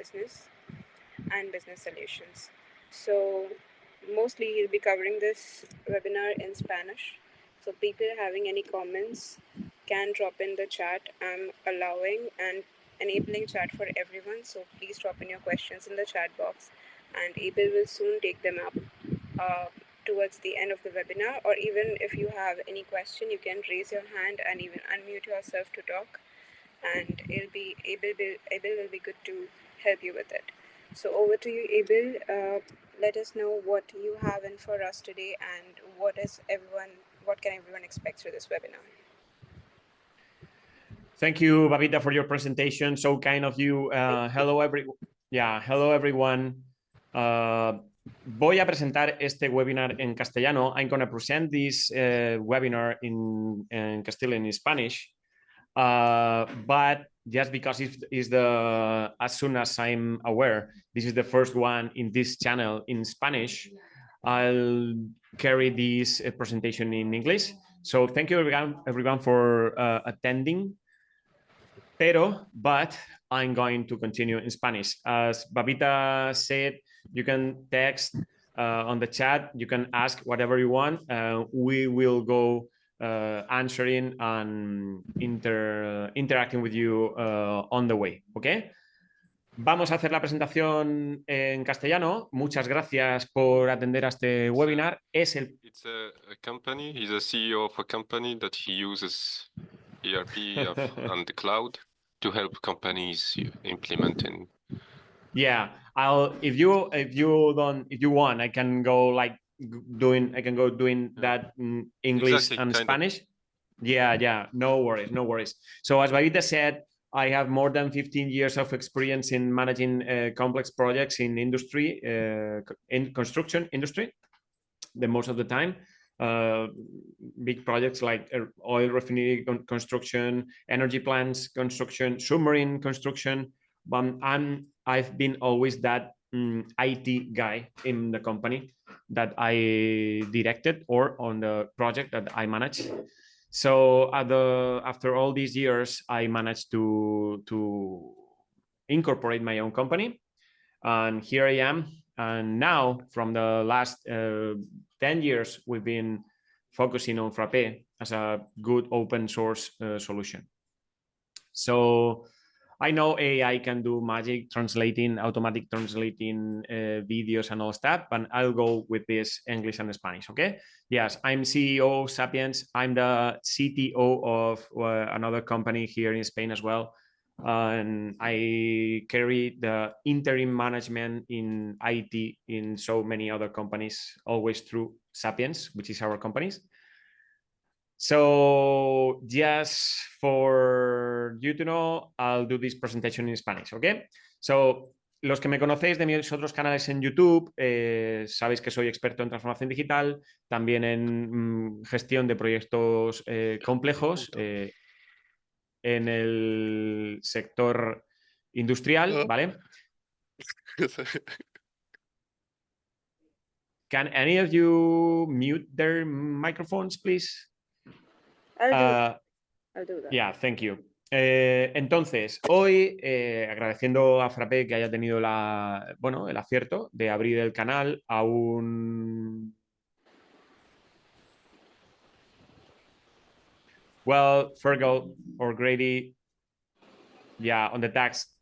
business and business solutions. So mostly he'll be covering this webinar in Spanish. So people having any comments can drop in the chat. I'm allowing and enabling chat for everyone. So please drop in your questions in the chat box and Abel will soon take them up uh, towards the end of the webinar. Or even if you have any question, you can raise your hand and even unmute yourself to talk. And Abel will be good to help you with it. So over to you, Abel. Let us know what you have in for us today, and what can everyone expect through this webinar. Thank you, Babita, for your presentation. So kind of you. Hello, everyone. Voy a presentar este webinar en castellano. I'm going to present this webinar in Castilian, in Spanish. But just because it's the, as soon as I'm aware, this is the first one in this channel in Spanish, I'll carry this presentation in English. So thank you everyone for attending. But I'm going to continue in Spanish. As Babita said, you can text on the chat, you can ask whatever you want. We will go answering and interacting with you on the way, okay? Vamos a hacer la presentación en castellano. Muchas gracias por atender a este webinar. It's a company. He's a CEO of a company that he uses ERP on the cloud to help companies implementing. Yeah, if you want, I can go doing that in English and Spanish. Yeah, no worries. So as Babita said, I have more than 15 years of experience in managing complex projects in industry, in construction industry, the most of the time. Big projects like oil refinery construction, energy plants construction, submarine construction. I've been always that IT guy in the company that I directed or on the project that I managed. So after all these years, I managed to incorporate my own company, and here I am. And now, from the last 10 years, we've been focusing on Frappe as a good open source solution. So I know AI can do magic translating, automatic translating videos and all stuff, but I'll go with this English and Spanish, okay? Yes, I'm CEO of Sapiens. I'm the CTO of another company here in Spain as well. And I carry the interim management in IT in so many other companies, always through Sapiens, which is our companies. So just for you to know, I'll do this presentation in Spanish, ¿ok? So, los que me conocéis de mis otros canales en YouTube, sabéis que soy experto en transformación digital, también en gestión de proyectos complejos en el sector industrial, ¿vale? Can any of you mute their microphones, please? I'll do that. Yeah, thank you. Entonces, hoy, agradeciendo a Frappe que haya tenido el acierto de abrir el canal a un... Well, Fergal or Grady, yeah, on the text.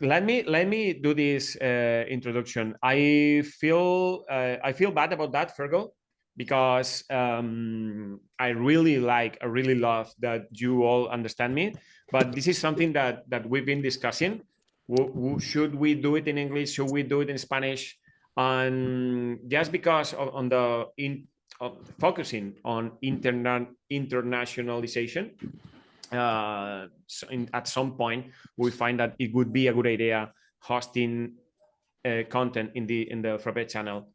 Let me do this introduction. I feel bad about that, Fergal, because I really love that you all understand me, but this is something that we've been discussing. Should we do it in English? Should we do it in Spanish? And just because on focusing on internationalization, so at some point we find that it would be a good idea hosting content in the Frappe channel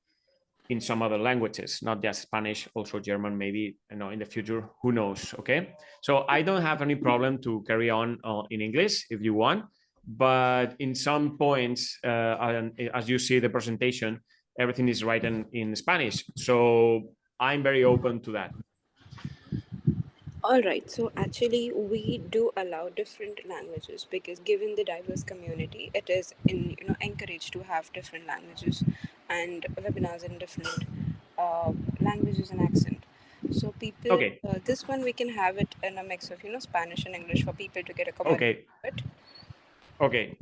in some other languages, not just Spanish, also German, maybe, in the future, who knows, okay? So I don't have any problem to carry on in English if you want, but in some points, as you see the presentation, everything is written in Spanish. So I'm very open to that. All right, so actually we do allow different languages because given the diverse community, it is encouraged to have different languages and webinars in different languages and accent. So people, Okay. this one we can have it in a mix of Spanish and English for people to get accommodation Okay. to it. Okay.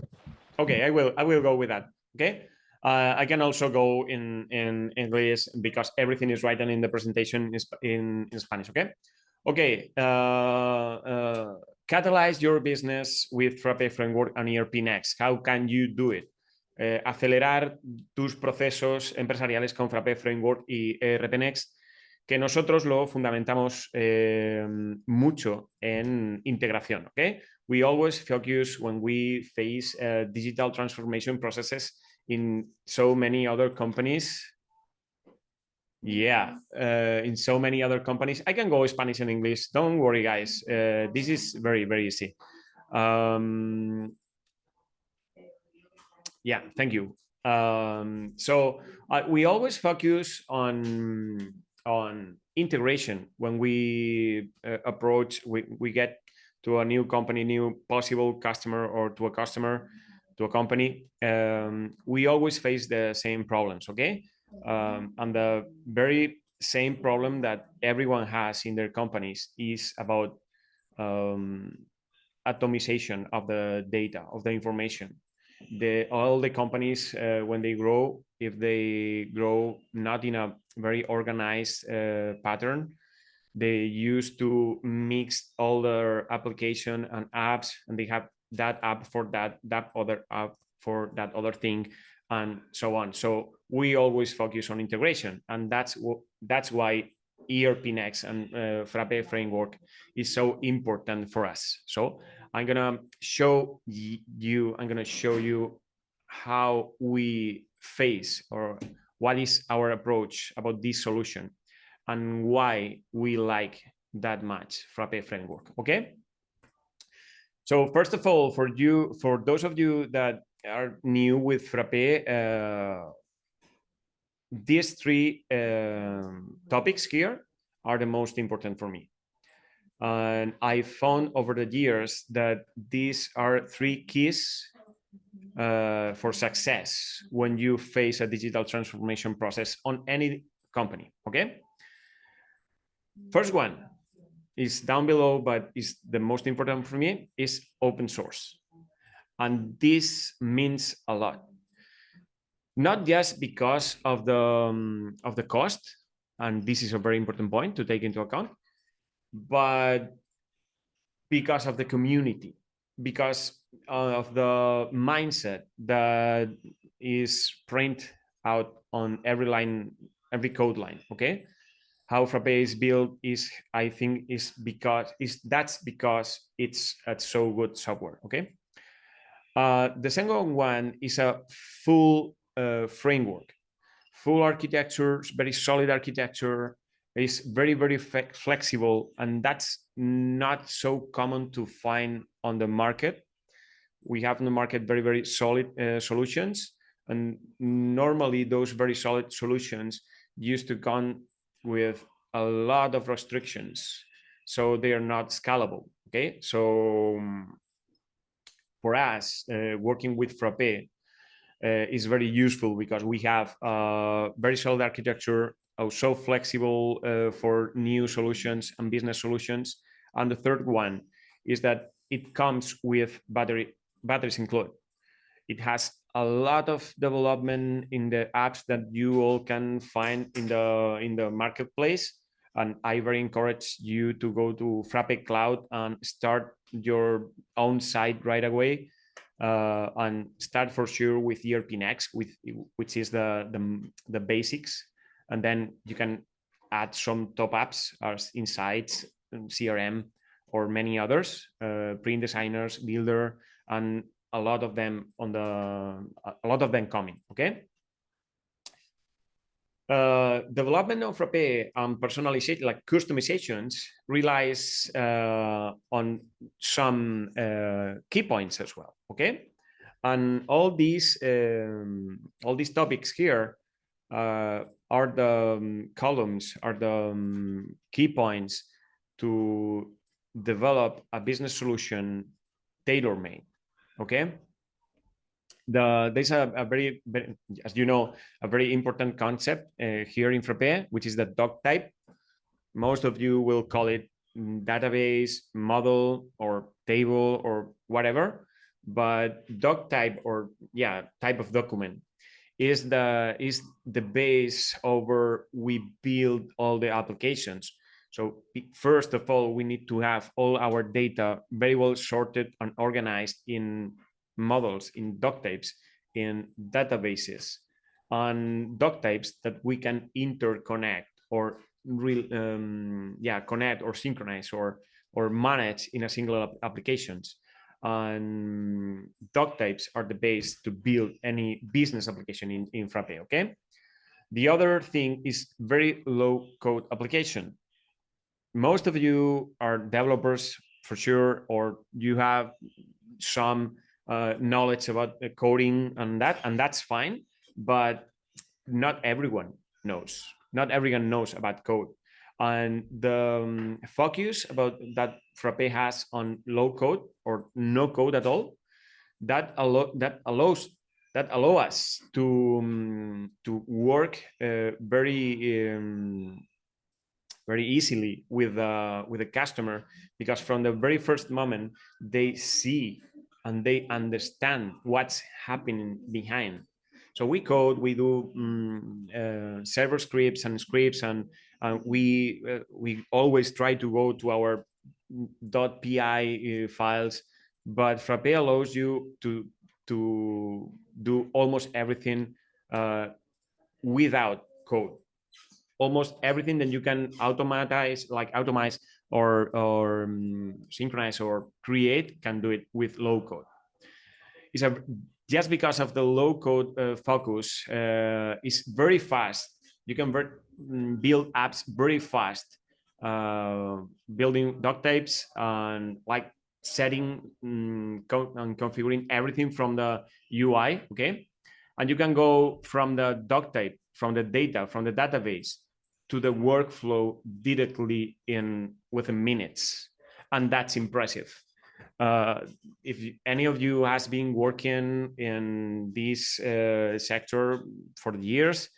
Okay. I will go with that. Okay. I can also go in English because everything is written in the presentation in Spanish. Okay. Okay. Catalyze your business with Frappe Framework and ERPNext. How can you do it? Acelerar tus procesos empresariales con Frappe Framework y ERPNext, que nosotros lo fundamentamos mucho en integración. ¿Okay? We always focus when we face digital transformation processes in so many other companies. Yeah, in so many other companies. I can go Spanish and English. Don't worry, guys. This is very, very easy. Yeah, thank you. So we always focus on integration when we approach, we get to a new company, new possible customer, or to a customer, to a company. We always face the same problems, okay? And the very same problem that everyone has in their companies is about atomization of the data, of the information. All the companies, when they grow, if they grow not in a very organized pattern, they used to mix all their application and apps, and they have that app for that other app for that other thing, and so on. So we always focus on integration, and that's why ERPNext and Frappe framework is so important for us. So I'm gonna show you how we face, or what is our approach about this solution, and why we like that much Frappe framework. Okay. So first of all, for those of you that are new with Frappe, these three topics here are the most important for me. And I found over the years that these are three keys for success when you face a digital transformation process on any company. Okay. First one is down below, but is the most important for me, is open source. And this means a lot. Not just because of the cost, and this is a very important point to take into account, but because of the community, because of the mindset that is print out on every line, every code line. Okay, how Frappe is built is, I think, that's because it's a so good software. Okay, the second one is a full framework, full architecture, very solid architecture. Is very, very flexible, and that's not so common to find on the market. We have in the market very, very solid solutions, and normally those very solid solutions used to come with a lot of restrictions, so they are not scalable. Okay, so for us, working with Frappe is very useful because we have very solid architecture, so flexible for new solutions and business solutions. And the third one is that it comes with batteries included. It has a lot of development in the apps that you all can find in the marketplace. And I very encourage you to go to Frappe Cloud and start your own site right away. And start for sure with ERPNext, which is the basics, and then you can add some top apps as Insights, CRM, or many others, print designers, builder, and a lot of them coming. Okay. Development of Frappe and personalization, like customizations, relies on some key points as well. Okay, and all these topics here are the columns, are the key points to develop a business solution tailor-made. Okay. There's a very, as you know, a very important concept here in Frappe, which is the doc type. Most of you will call it database, model, or table, or whatever. But doc type, or type of document, is the base over we build all the applications. So first of all, we need to have all our data very well sorted and organized in models, in doc types, in databases, and doc types that we can interconnect or connect or synchronize or manage in a single applications. And doc types are the base to build any business application in Frappe. Okay. The other thing is very low code application. Most of you are developers for sure, or you have some knowledge about coding and that's fine, but not everyone knows. Not everyone knows about code. And the focus about that Frappe has on low code or no code at all, that allows us to work very easily with the customer, because from the very first moment they see and they understand what's happening behind. So we code, we do server scripts, and we always try to go to our .pi files, but Frappe allows you to do almost everything without code. Almost everything that you can automate or synchronize or create, can do it with low code. Just because of the low code focus, is very fast. You can build apps very fast, building doc types and setting and configuring everything from the UI. Okay. And you can go from the doc type, from the data, from the database to the workflow directly within minutes. And that's impressive. If any of you has been working in this sector for years,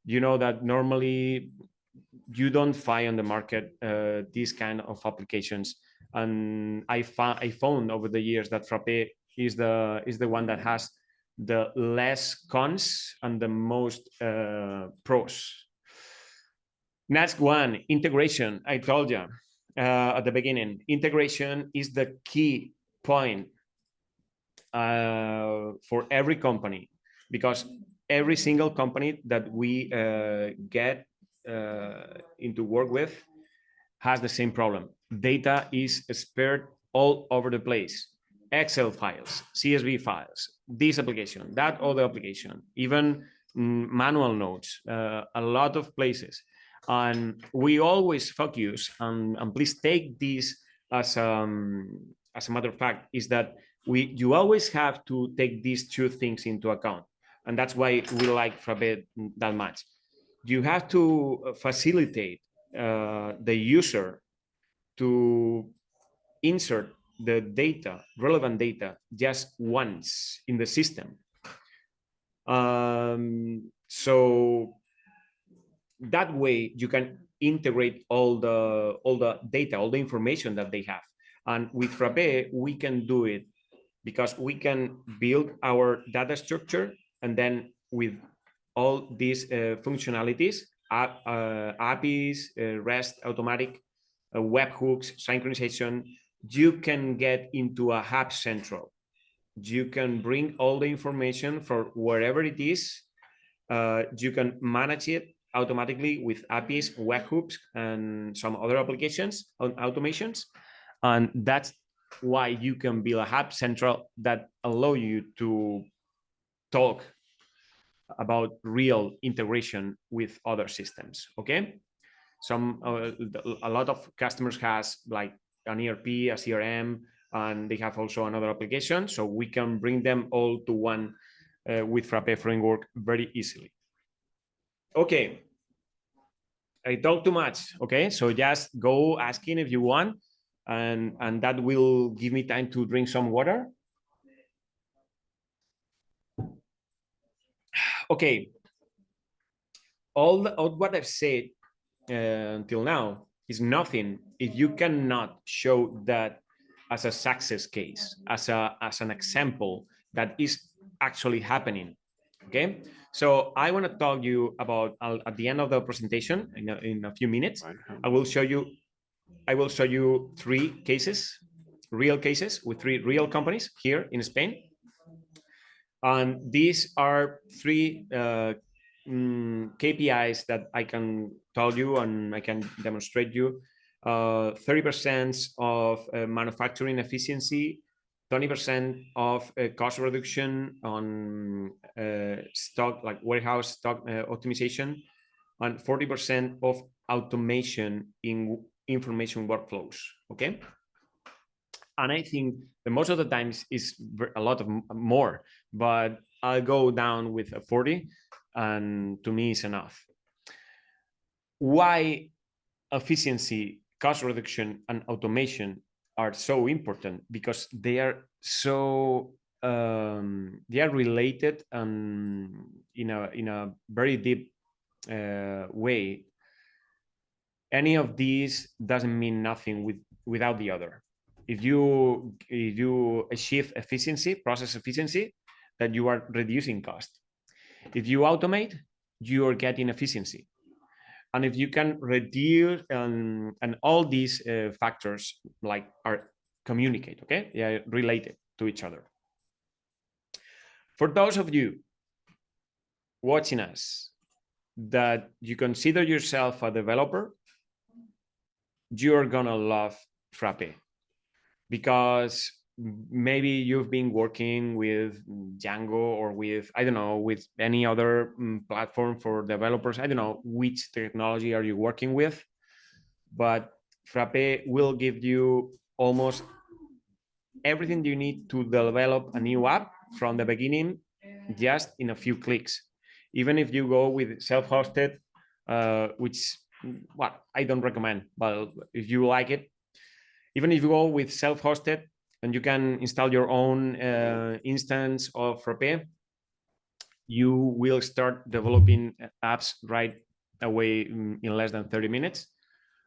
you know that normally you don't find on the market these kind of applications. And I found over the years that Frappe is the one that has the less cons and the most pros. Next one, integration. I told you at the beginning, integration is the key point for every company, because every single company that we get into work with has the same problem. Data is spread all over the place. Excel files, CSV files, this application, that other application, even manual notes, a lot of places. And we always focus on, and please take this as a matter of fact, is that you always have to take these two things into account. And that's why we like Frappe that much. You have to facilitate the user to insert the data, relevant data, just once in the system. So that way you can integrate all the data, all the information that they have. And with Frappe, we can do it because we can build our data structure, and then with all these functionalities, APIs, REST, automatic, webhooks, synchronization, you can get into a hub central. You can bring all the information for wherever it is. You can manage it automatically with APIs, webhooks, and some other applications on automations. And that's why you can build a hub central that allow you to talk about real integration with other systems. Okay. A lot of customers has like an ERP, a CRM, and they have also another application. So we can bring them all to one with Frappe Framework very easily. Okay. I talk too much. Okay, so just go asking if you want, and that will give me time to drink some water. Okay, all what I've said until now is nothing if you cannot show that as a success case, as an example that is actually happening. Okay, so I want to talk you about at the end of the presentation in a few minutes. I will show you 3 cases, real cases with 3 real companies here in Spain. And these are 3 KPIs that I can tell you and I can demonstrate you. 30% of manufacturing efficiency, 20% of cost reduction on stock, like warehouse stock optimization, and 40% of automation in information workflows. Okay. And I think that most of the times is a lot of more, but I'll go down with a 40, and to me it's enough. Why efficiency, cost reduction, and automation are so important? Because they are so they are related in a very deep way. Any of these doesn't mean nothing without the other. If you achieve efficiency, process efficiency, that you are reducing cost. If you automate, you are getting efficiency. And if you can reduce and all these factors like are communicate, okay, they are related to each other. For those of you watching us that you consider yourself a developer, you're gonna love Frappe, because maybe you've been working with Django or with, I don't know, with any other platform for developers. I don't know which technology are you working with, but Frappe will give you almost everything you need to develop a new app from the beginning, just in a few clicks. Even if you go with self-hosted, which, well, I don't recommend, but if you like it, even if you go with self-hosted and you can install your own instance of Frappe, you will start developing apps right away in less than 30 minutes.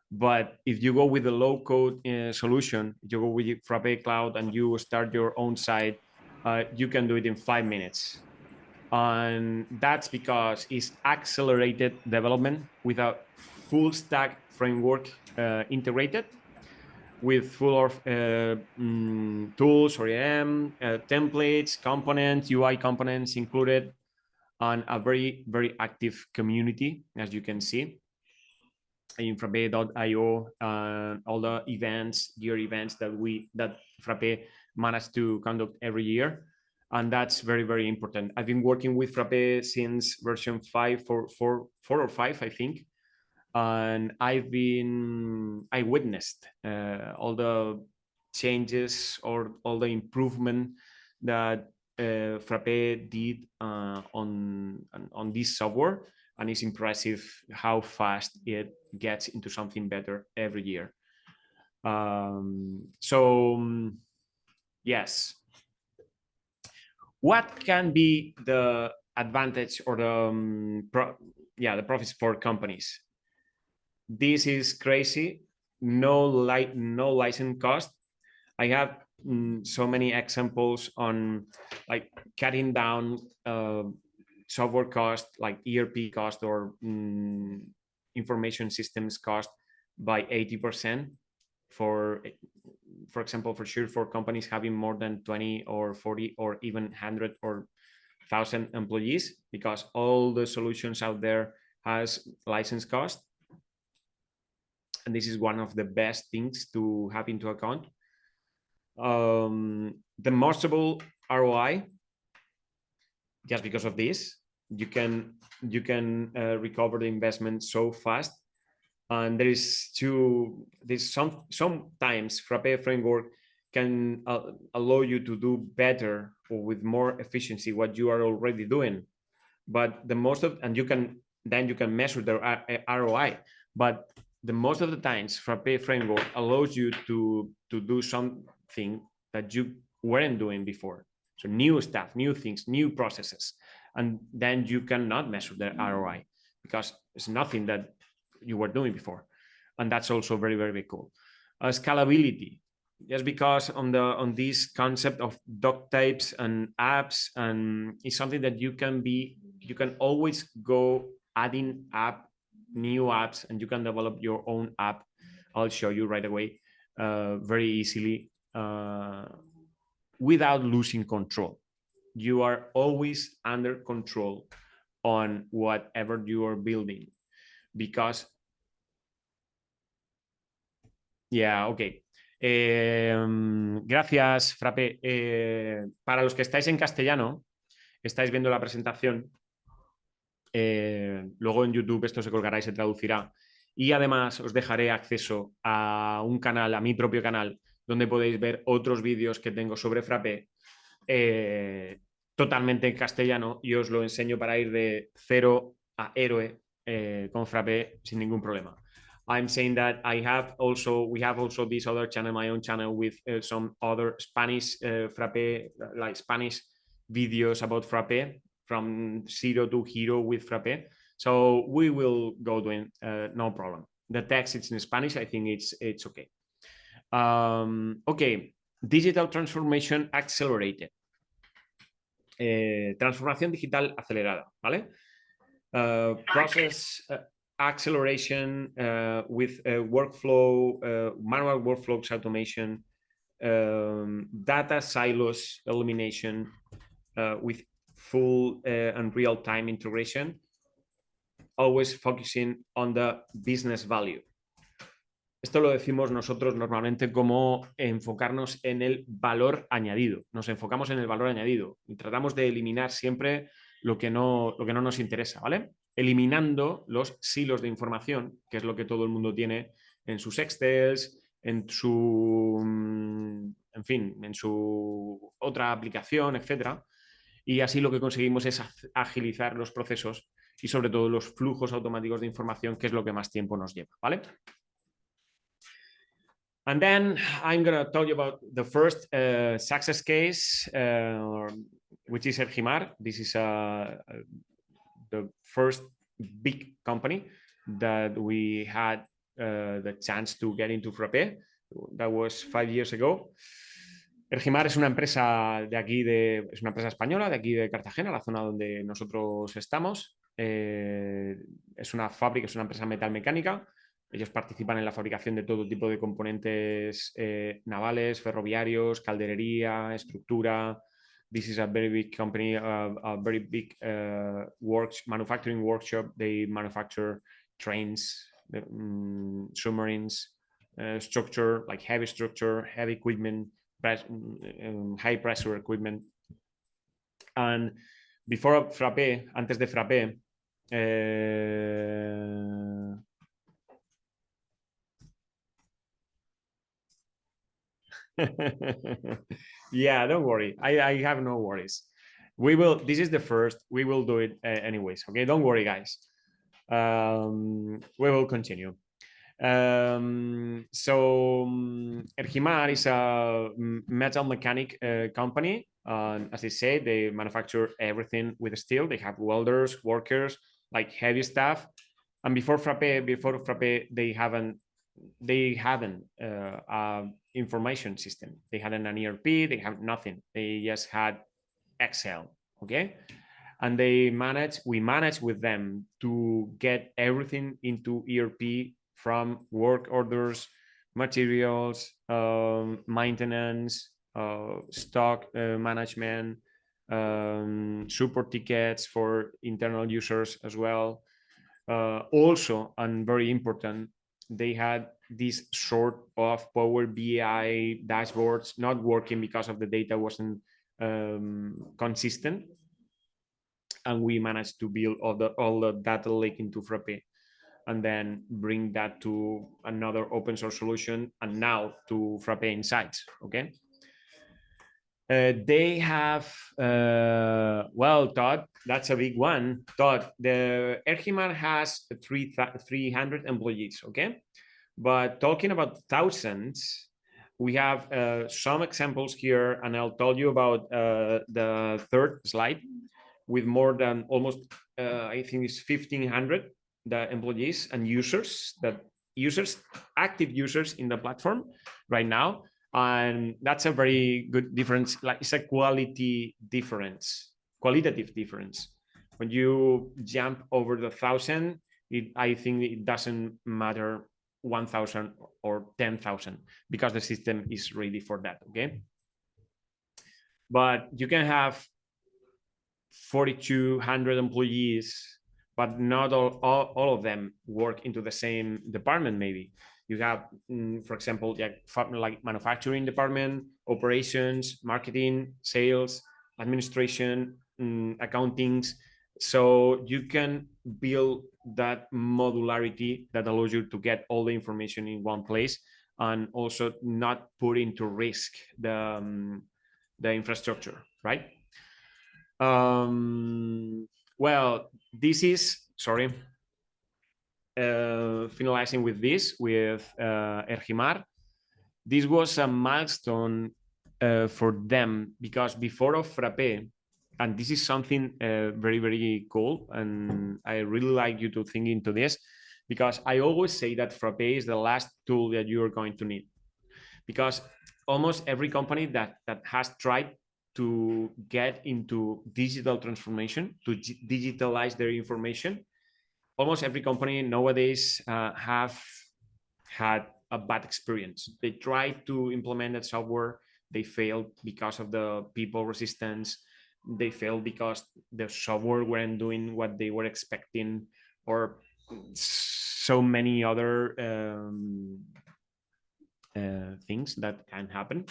But if you go with a low-code solution, you go with Frappe Cloud and you start your own site, you can do it in 5 minutes. And that's because it's accelerated development with a full stack framework integrated, with full of tools, CRM, templates, components, UI components included, and a very, very active community, as you can see in frappe.io, all the events, year events that Frappe managed to conduct every year. And that's very, very important. I've been working with Frappe since version 5, 4 or 5, I think. And I witnessed all the changes or all the improvement that Frappe did on this software, and it's impressive how fast it gets into something better every year. Yes, what can be the advantage or the the profits for companies? This is crazy. No license cost. I have so many examples on like cutting down software cost, like ERP cost or information systems cost by 80%. For example, for sure, for companies having more than 20 or 40 or even 100 or 1,000 employees, because all the solutions out there has license cost. And this is one of the best things to have into account. Demonstrable ROI, just because of this, you can recover the investment so fast. And sometimes Frappe framework can allow you to do better or with more efficiency what you are already doing. But you can measure the ROI. but the most of the times Frappe framework allows you to do something that you weren't doing before. So new stuff, new things, new processes. And then you cannot measure the ROI because it's nothing that you were doing before. And that's also very, very cool. Scalability, just because on this concept of doc types and apps, and it's something that you can always go adding new apps, and you can develop your own app. I'll show you right away very easily without losing control. You are always under control on whatever you are building because ok. Gracias, Frappe. Para los que estáis en castellano, estáis viendo la presentación. Luego en YouTube esto se colgará y se traducirá. Y además os dejaré acceso a un canal, a mi propio canal, donde podéis ver otros vídeos que tengo sobre Frappe totalmente en castellano, y os lo enseño para ir de cero a héroe con Frappe sin ningún problema. I'm saying that we have also this other channel, my own channel, with some other Spanish Frappe, like Spanish videos about Frappe from zero to hero with Frappe. So we will go doing no problem. The text it's in Spanish. I think it's okay. Okay, digital transformation accelerated. Transformación digital acelerada, ¿vale? Process acceleration with workflow, manual workflows automation, data silos elimination with full and real-time integration, always focusing on the business value. Esto lo decimos nosotros normalmente como enfocarnos en el valor añadido. Nos enfocamos en el valor añadido y tratamos de eliminar siempre lo que no nos interesa, ¿vale? Eliminando los silos de información, que es lo que todo el mundo tiene en sus Excels, en fin, en su otra aplicación, etcétera. Y así lo que conseguimos es agilizar los procesos y sobre todo los flujos automáticos de información, que es lo que más tiempo nos lleva, ¿vale? And then I'm going to tell you about the first success case, which is Ergimar. This is the first big company that we had the chance to get into Frappe. That was 5 years ago. Ergimar es una empresa de aquí, es una empresa española de aquí de Cartagena, la zona donde nosotros estamos. Es una fábrica, es una empresa metalmecánica. Ellos participan en la fabricación de todo tipo de componentes navales, ferroviarios, calderería, estructura. This is a very big company, a very big manufacturing workshop. They manufacture trains, submarines, structure, like heavy structure, heavy equipment, high pressure equipment. And before Frappe, antes de Frappe, yeah, don't worry. I have no worries. This is the first. We will do it anyways. Okay, don't worry, guys. We will continue. Ergimar is a metal mechanic company. As I said, they manufacture everything with steel. They have welders, workers, like heavy stuff. And before Frappe, they haven't information system. They hadn't an ERP. They have nothing. They just had Excel. Okay. And we managed with them to get everything into ERP, from work orders, materials, maintenance, stock management, support tickets for internal users as well. Also, and very important, they had this sort of Power BI dashboards not working because of the data wasn't consistent. And we managed to build all the data lake into Frappe, and then bring that to another open source solution, and now to Frappe Insights. Okay. They have Well, Todd, that's a big one. Todd, the ERPNext has 300 employees, okay? But talking about thousands, we have some examples here, and I'll tell you about the third slide with more than almost, I think it's 1,500 the employees and active users in the platform right now. And that's a very good difference. Like it's a qualitative difference. When you jump over the 1,000, I think it doesn't matter 1,000 or 10,000 because the system is ready for that. Okay. But you can have 4,200 employees, but not all of them work into the same department. Maybe you have, for example, like manufacturing department, operations, marketing, sales, administration, accounting. So you can build that modularity that allows you to get all the information in one place and also not put into risk the infrastructure, right? Well, this is, sorry, finalizing with this, with ERPNext. This was a milestone for them because before of Frappe, and this is something very, very cool, and I really like you to think into this, because I always say that Frappe is the last tool that you are going to need. Because almost every company that has tried to get into digital transformation, to digitalize their information, almost every company nowadays have had a bad experience. They tried to implement that software, they failed because of the people resistance, they failed because the software weren't doing what they were expecting, or so many other things that can happen.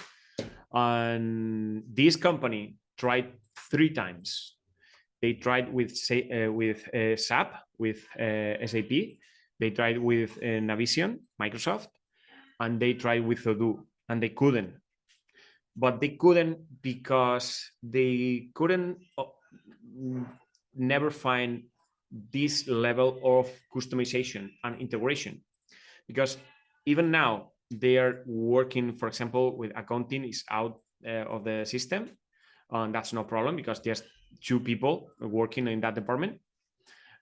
And this company tried 3 times. They tried with SAP, with SAP. They tried with Navision, Microsoft, and they tried with Odoo, and they couldn't. But they couldn't because they couldn't never find this level of customization and integration. Because even now, they are working, for example, with accounting is out of the system, and that's no problem because there's 2 people working in that department.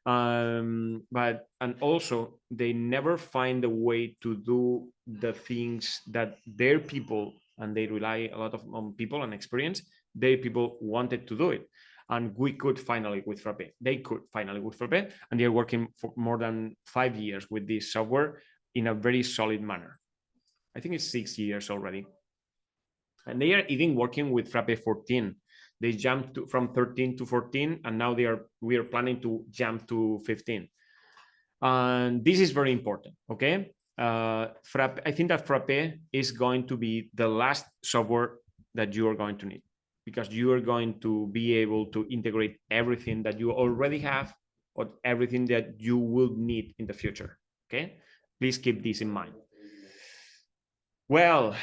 But also they never find a way to do the things that their people, and they rely a lot on people and experience, their people wanted to do it. And we could finally with Frappe. They could finally with Frappe, and they're working for more than 5 years with this software in a very solid manner. I think it's 6 years already. And they are even working with Frappe 14. They jumped from 13 to 14, and now we are planning to jump to 15. And this is very important, okay? Frappe, I think that Frappe is going to be the last software that you are going to need, because you are going to be able to integrate everything that you already have or everything that you will need in the future, okay? Please keep this in mind. Well,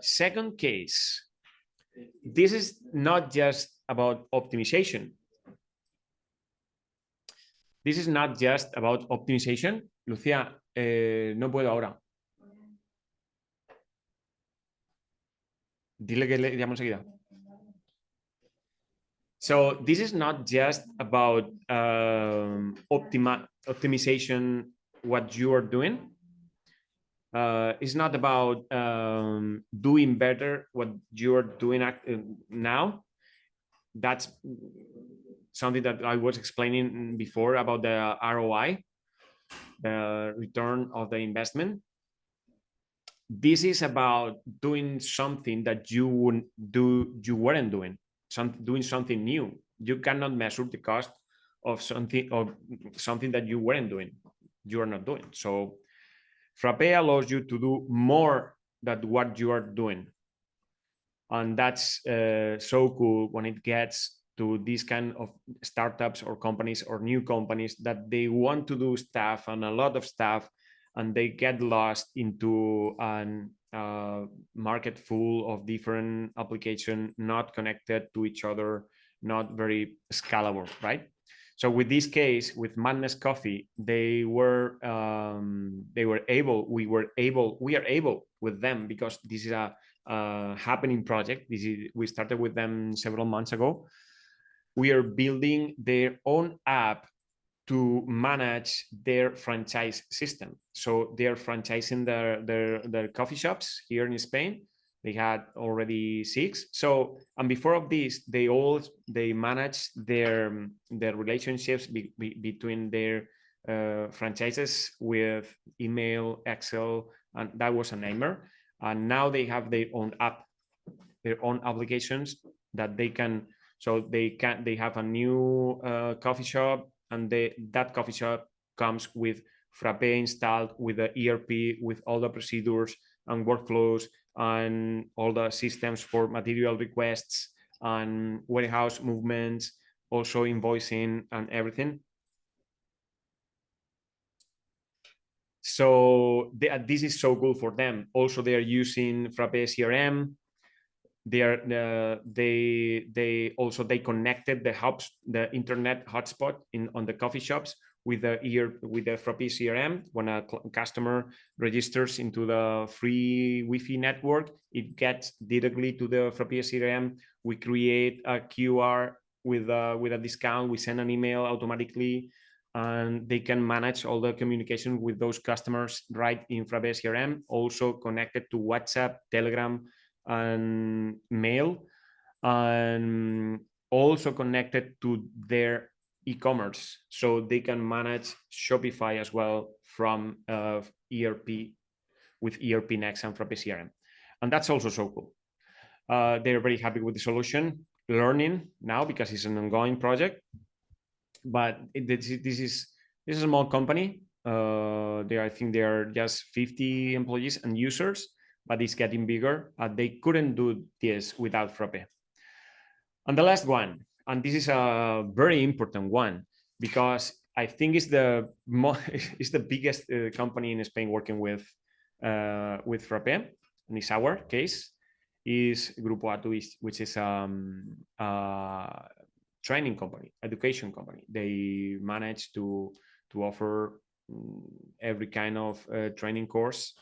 second case, this is not just about optimization. This is not just about optimization. Lucía, no puedo ahora. Dile que le llamo enseguida. So this is not just about optimization, what you are doing. It's not about doing better what you're doing now. That's something that I was explaining before about the ROI, the return of the investment. This is about doing something that you weren't doing, doing something new. You cannot measure the cost of something that you weren't doing, you are not doing. So Frappe allows you to do more than what you are doing. And that's so cool when it gets to these kind of startups or companies or new companies that they want to do stuff and a lot of stuff, and they get lost into a market full of different applications not connected to each other, not very scalable, right? So with this case, with Madness Coffee, we are able with them, because this is a happening project. We started with them several months ago. We are building their own app to manage their franchise system. So they are franchising their coffee shops here in Spain. They had already 6. So, and before of this, they manage their relationships between their franchises with email, Excel, and that was a nightmare. And now they have their own app, their own applications that they can. So they have a new coffee shop, and that coffee shop comes with Frappe installed, with the ERP, with all the procedures and workflows and all the systems for material requests and warehouse movements, also invoicing and everything. So this is so cool for them. Also, they are using Frappe CRM. They connected the hubs, the internet hotspot on the coffee shops with the Frappe CRM. When a customer registers into the free Wi-Fi network, it gets directly to the Frappe CRM. We create a QR with a discount. We send an email automatically, and they can manage all the communication with those customers right in Frappe CRM. Also connected to WhatsApp, Telegram, and mail, and also connected to their e-commerce, so they can manage Shopify as well from ERP with ERPNext and Frappe CRM, and that's also so cool. They're very happy with the solution, learning now because it's an ongoing project. But this is a small company. I think they are just 50 employees and users, but it's getting bigger. They couldn't do this without Frappe. And the last one, and this is a very important one, because I think it's the biggest company in Spain working with Frappe, and it's our case, is Grupo Atu, which is training company, education company. They manage to offer every kind of training course.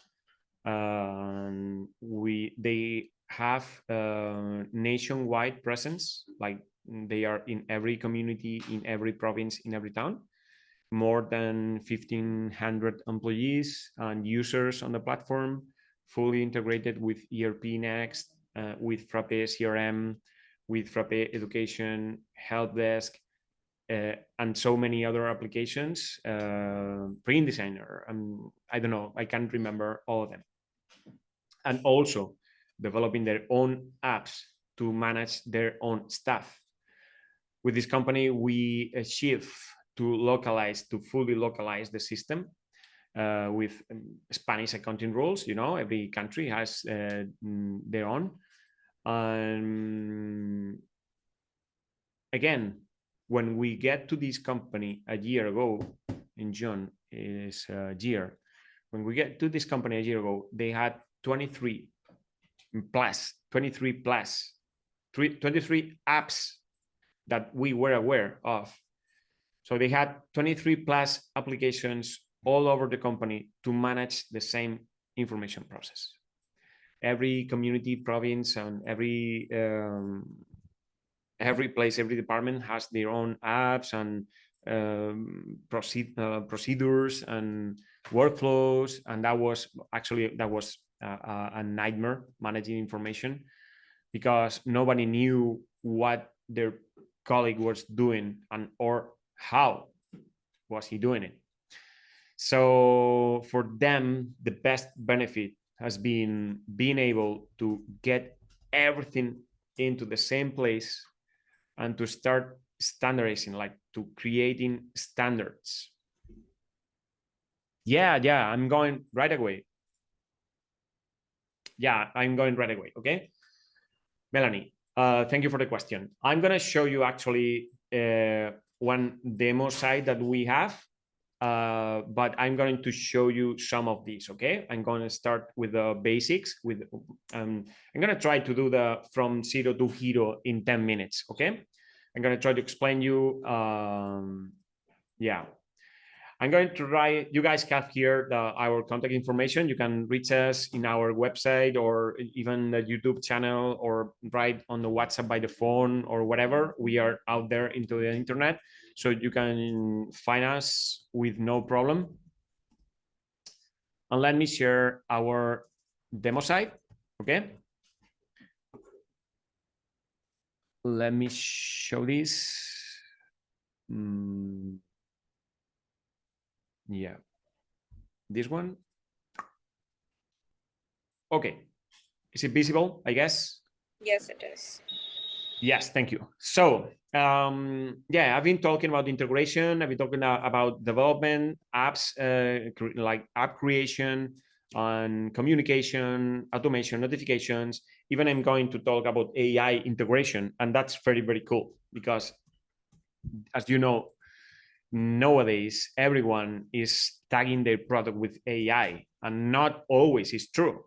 They have a nationwide presence, like they are in every community, in every province, in every town. More than 1,500 employees and users on the platform, fully integrated with ERPNext, with Frappe CRM, with Frappe Education, Help Desk, and so many other applications, Print Designer, and I don't know, I can't remember all of them. And also developing their own apps to manage their own staff. With this company, we achieve to fully localize the system with Spanish accounting rules. Every country has their own. Again, when we get to this company a year ago, in June is a year, when we get to this company a year ago, they had 23 apps that we were aware of. So they had 23 plus applications all over the company to manage the same information process. Every community, province, and every place, every department has their own apps and procedures and workflows, and that was a nightmare, managing information, because nobody knew what their colleague was doing or how was he doing it. So for them, the best benefit has been being able to get everything into the same place and to start standardizing, like to creating standards. Yeah, I'm going right away. Okay, Melanie, thank you for the question. I'm going to show you actually one demo site that we have, but I'm going to show you some of these. Okay, I'm going to start with the basics. I'm going to try to do the from 0 to hero in 10 minutes. Okay, I'm going to try to explain you. Yeah. I'm going to write, you guys have here our contact information. You can reach us in our website or even the YouTube channel, or write on the WhatsApp by the phone or whatever. We are out there into the internet, so you can find us with no problem. And let me share our demo site, okay? Let me show this. Yeah, this one. Okay, is it visible, I guess? Yes, it is. Yes, thank you. So yeah, I've been talking about integration. I've been talking about development, apps, like app creation, and communication, automation, notifications. Even I'm going to talk about AI integration, and that's very, very cool because, as you know, nowadays everyone is tagging their product with AI, and not always is true.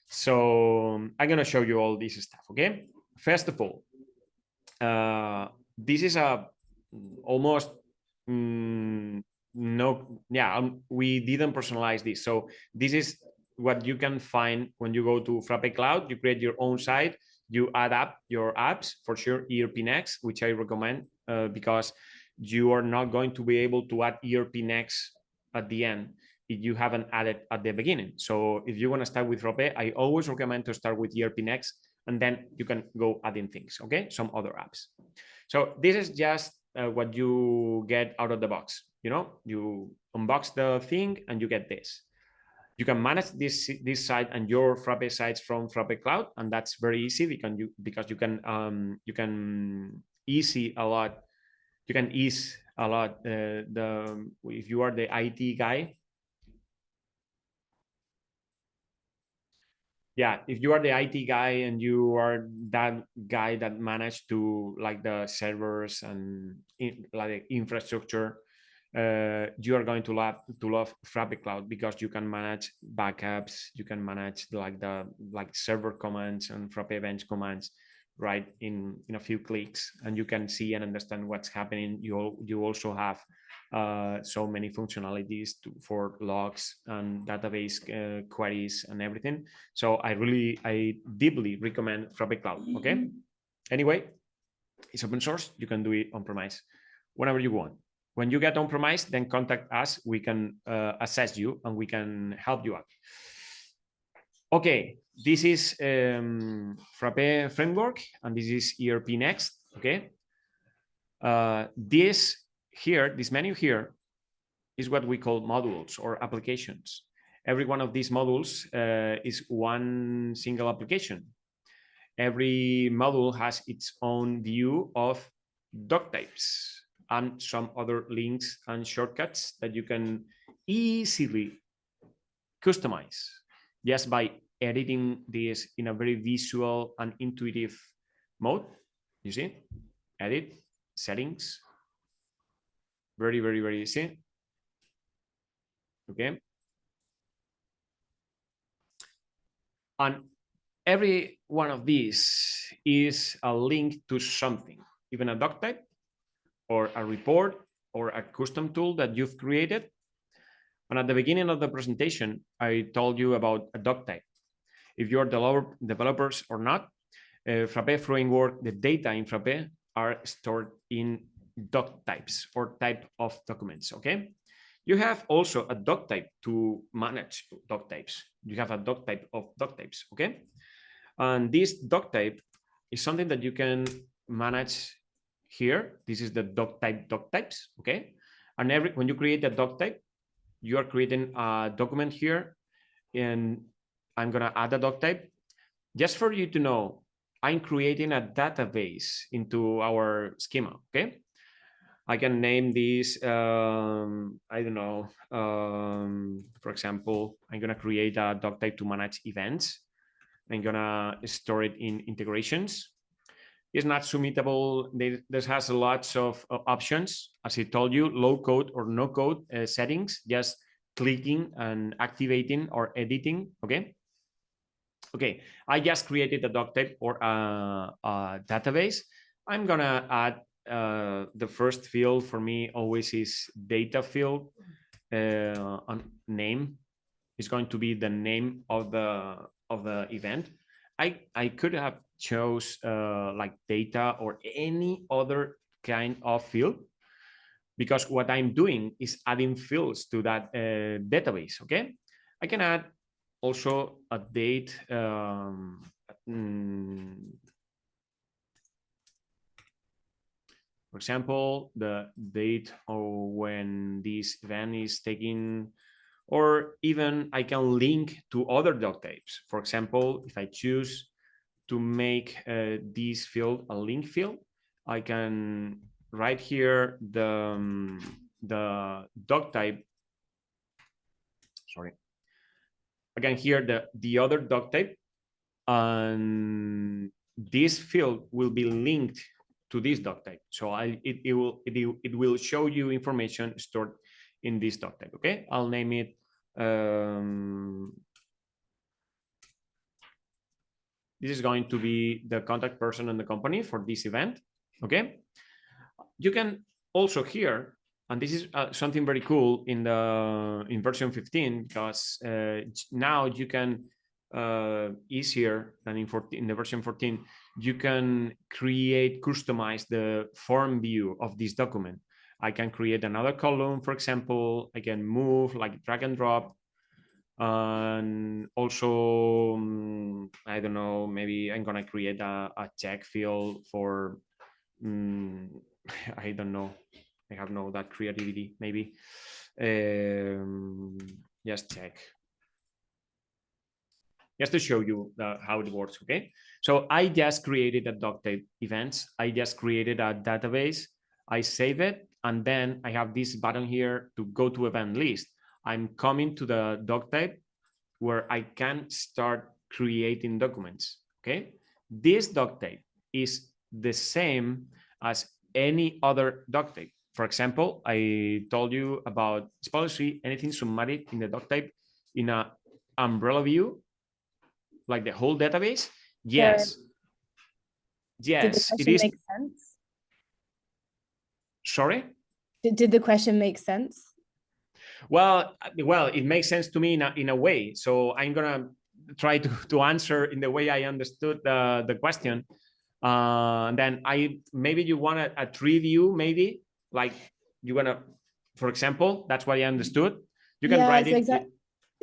So I'm going to show you all this stuff, okay? First of all, this is a almost no, yeah, we didn't personalize this. So this is what you can find when you go to Frappe Cloud. You create your own site, you add up your apps, for sure ERPNext, which I recommend because you are not going to be able to add ERPNext at the end if you haven't added at the beginning. So if you want to start with Frappe, I always recommend to start with ERPNext, and then you can go adding things, okay? Some other apps. So this is just what you get out of the box. You know, you unbox the thing and you get this. You can manage this site and your Frappe sites from Frappe Cloud, and that's very easy because you can ease a lot. You can ease a lot if you are the IT guy. Yeah, if you are the IT guy and you are that guy that managed to like the servers and like the infrastructure, you are going to love Frappe Cloud because you can manage backups, you can manage like server commands and Frappe events commands right in a few clicks, and you can see and understand what's happening. You also have so many functionalities for logs and database queries and everything. So I deeply recommend Frappe Cloud. Okay. Anyway, it's open source. You can do it on premise whenever you want. When you get on premise, then contact us. We can assess you and we can help you out. Okay, this is Frappe Framework, and this is ERPNext. Okay, this menu here is what we call modules or applications. Every one of these modules is one single application. Every module has its own view of doc types and some other links and shortcuts that you can easily customize just by editing this in a very visual and intuitive mode. You see, edit, settings, very, very, very easy. Okay. And every one of these is a link to something, even a doc type or a report or a custom tool that you've created. And at the beginning of the presentation, I told you about a doc type. If you're developers or not, Frappe Framework, the data in Frappe are stored in doc types or type of documents, okay? You have also a doc type to manage doc types. You have a doc type of doc types, okay? And this doc type is something that you can manage here. This is the doc types, okay? And when you create a doc type, you are creating a document here, and I'm gonna add a doc type. Just for you to know, I'm creating a database into our schema, okay? I can name this, I don't know, for example, I'm gonna create a doc type to manage events. I'm gonna store it in integrations. It's not submittable. This has lots of options. As I told you, low code or no code settings, just clicking and activating or editing, okay? Okay, I just created a doc type or a database. I'm gonna add the first field for me always is data field. Name is going to be the name of the event. I could have chose like data or any other kind of field, because what I'm doing is adding fields to that database. Okay, I can add also a date. For example, the date or when this event is taking, or even I can link to other doc types. For example, if I choose to make this field a link field, I can write here the doc type. Sorry, I can here the other doc type, and this field will be linked to this doc type. So it will show you information stored in this doc type. Okay, I'll name it this is going to be the contact person in the company for this event. Okay, you can also here, and this is something very cool in version 15, because now you can easier than in the version 14, you can customize the form view of this document. I can create another column, for example. I can move, like drag and drop, and also I don't know, maybe I'm gonna create a check field for I don't know, I have no that creativity. Maybe just check, just to show you how it works. Okay, so I just created a doc type events. I just created a database. I save it, and then I have this button here to go to event list. I'm coming to the doc type where I can start creating documents. Okay, this doc type is the same as any other doc type. For example, I told you about policy, anything submitted in the doc type in a umbrella view, like the whole database. Yes. So, yes, it is. Make sense? Sorry? Did the question make sense? Well, it makes sense to me in a way. So I'm gonna try to answer in the way I understood the question. Then maybe you want a tree view, maybe like you wanna, for example, that's what I understood. You can write it.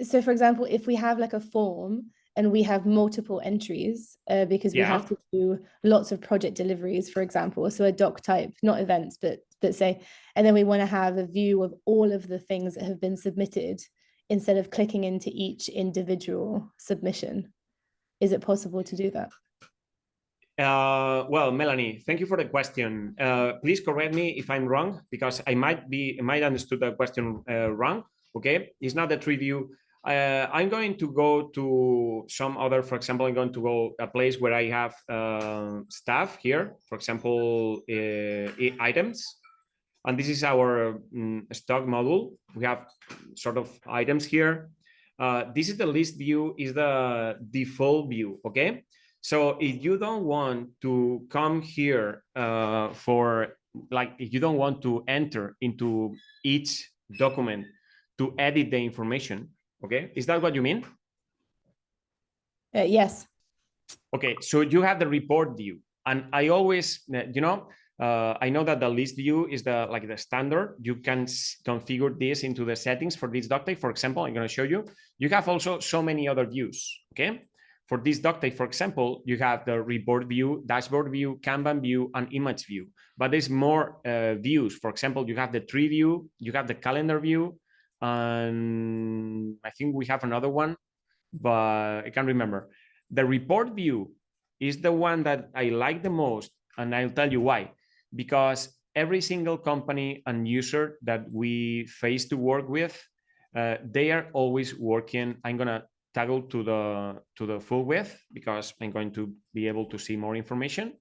So for example, if we have like a form and we have multiple entries because we have to do lots of project deliveries, for example, so a doc type, not events, but say, and then we want to have a view of all of the things that have been submitted instead of clicking into each individual submission. Is it possible to do that? Well, Melanie, thank you for the question. Please correct me if I'm wrong, because I might understood the question wrong. Okay, it's not a tree view. I'm going to go to some other, for example, I'm going to go a place where I have stuff here, for example, items. And this is our stock module. We have sort of items here. This is the list view, is the default view, okay? So if you don't want to come here if you don't want to enter into each document to edit the information, okay? Is that what you mean? Yes. Okay, so you have the report view. And I always, I know that the list view is the standard. You can configure this into the settings for this doc type. For example, I'm going to show you. You have also so many other views, okay? For this doc type, for example, you have the report view, dashboard view, Kanban view, and image view. But there's more views. For example, you have the tree view, you have the calendar view, and I think we have another one, but I can't remember. The report view is the one that I like the most, and I'll tell you why. Because every single company and user that we face to work with, they are always working. I'm gonna toggle to the full width because I'm going to be able to see more information.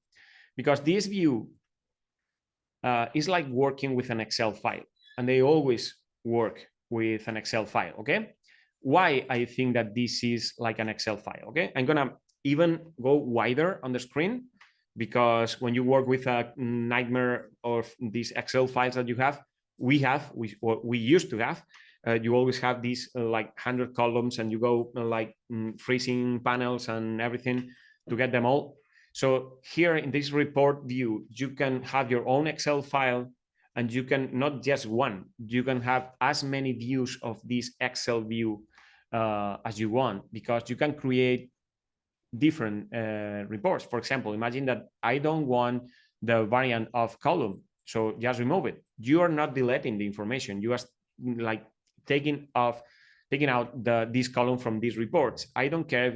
Because this view is like working with an Excel file, and they always work with an Excel file. Okay, why I think that this is like an Excel file? Okay, I'm gonna even go wider on the screen because when you work with a nightmare of these Excel files that you have, we used to have, you always have these like 100 columns, and you go like freezing panels and everything to get them all. So here in this report view, you can have your own Excel file, and you can not just one, you can have as many views of this Excel view as you want, because you can create different reports. For example, imagine that I don't want the variant of column, so just remove it. You are not deleting the information, you are like taking out this column from these reports. I don't care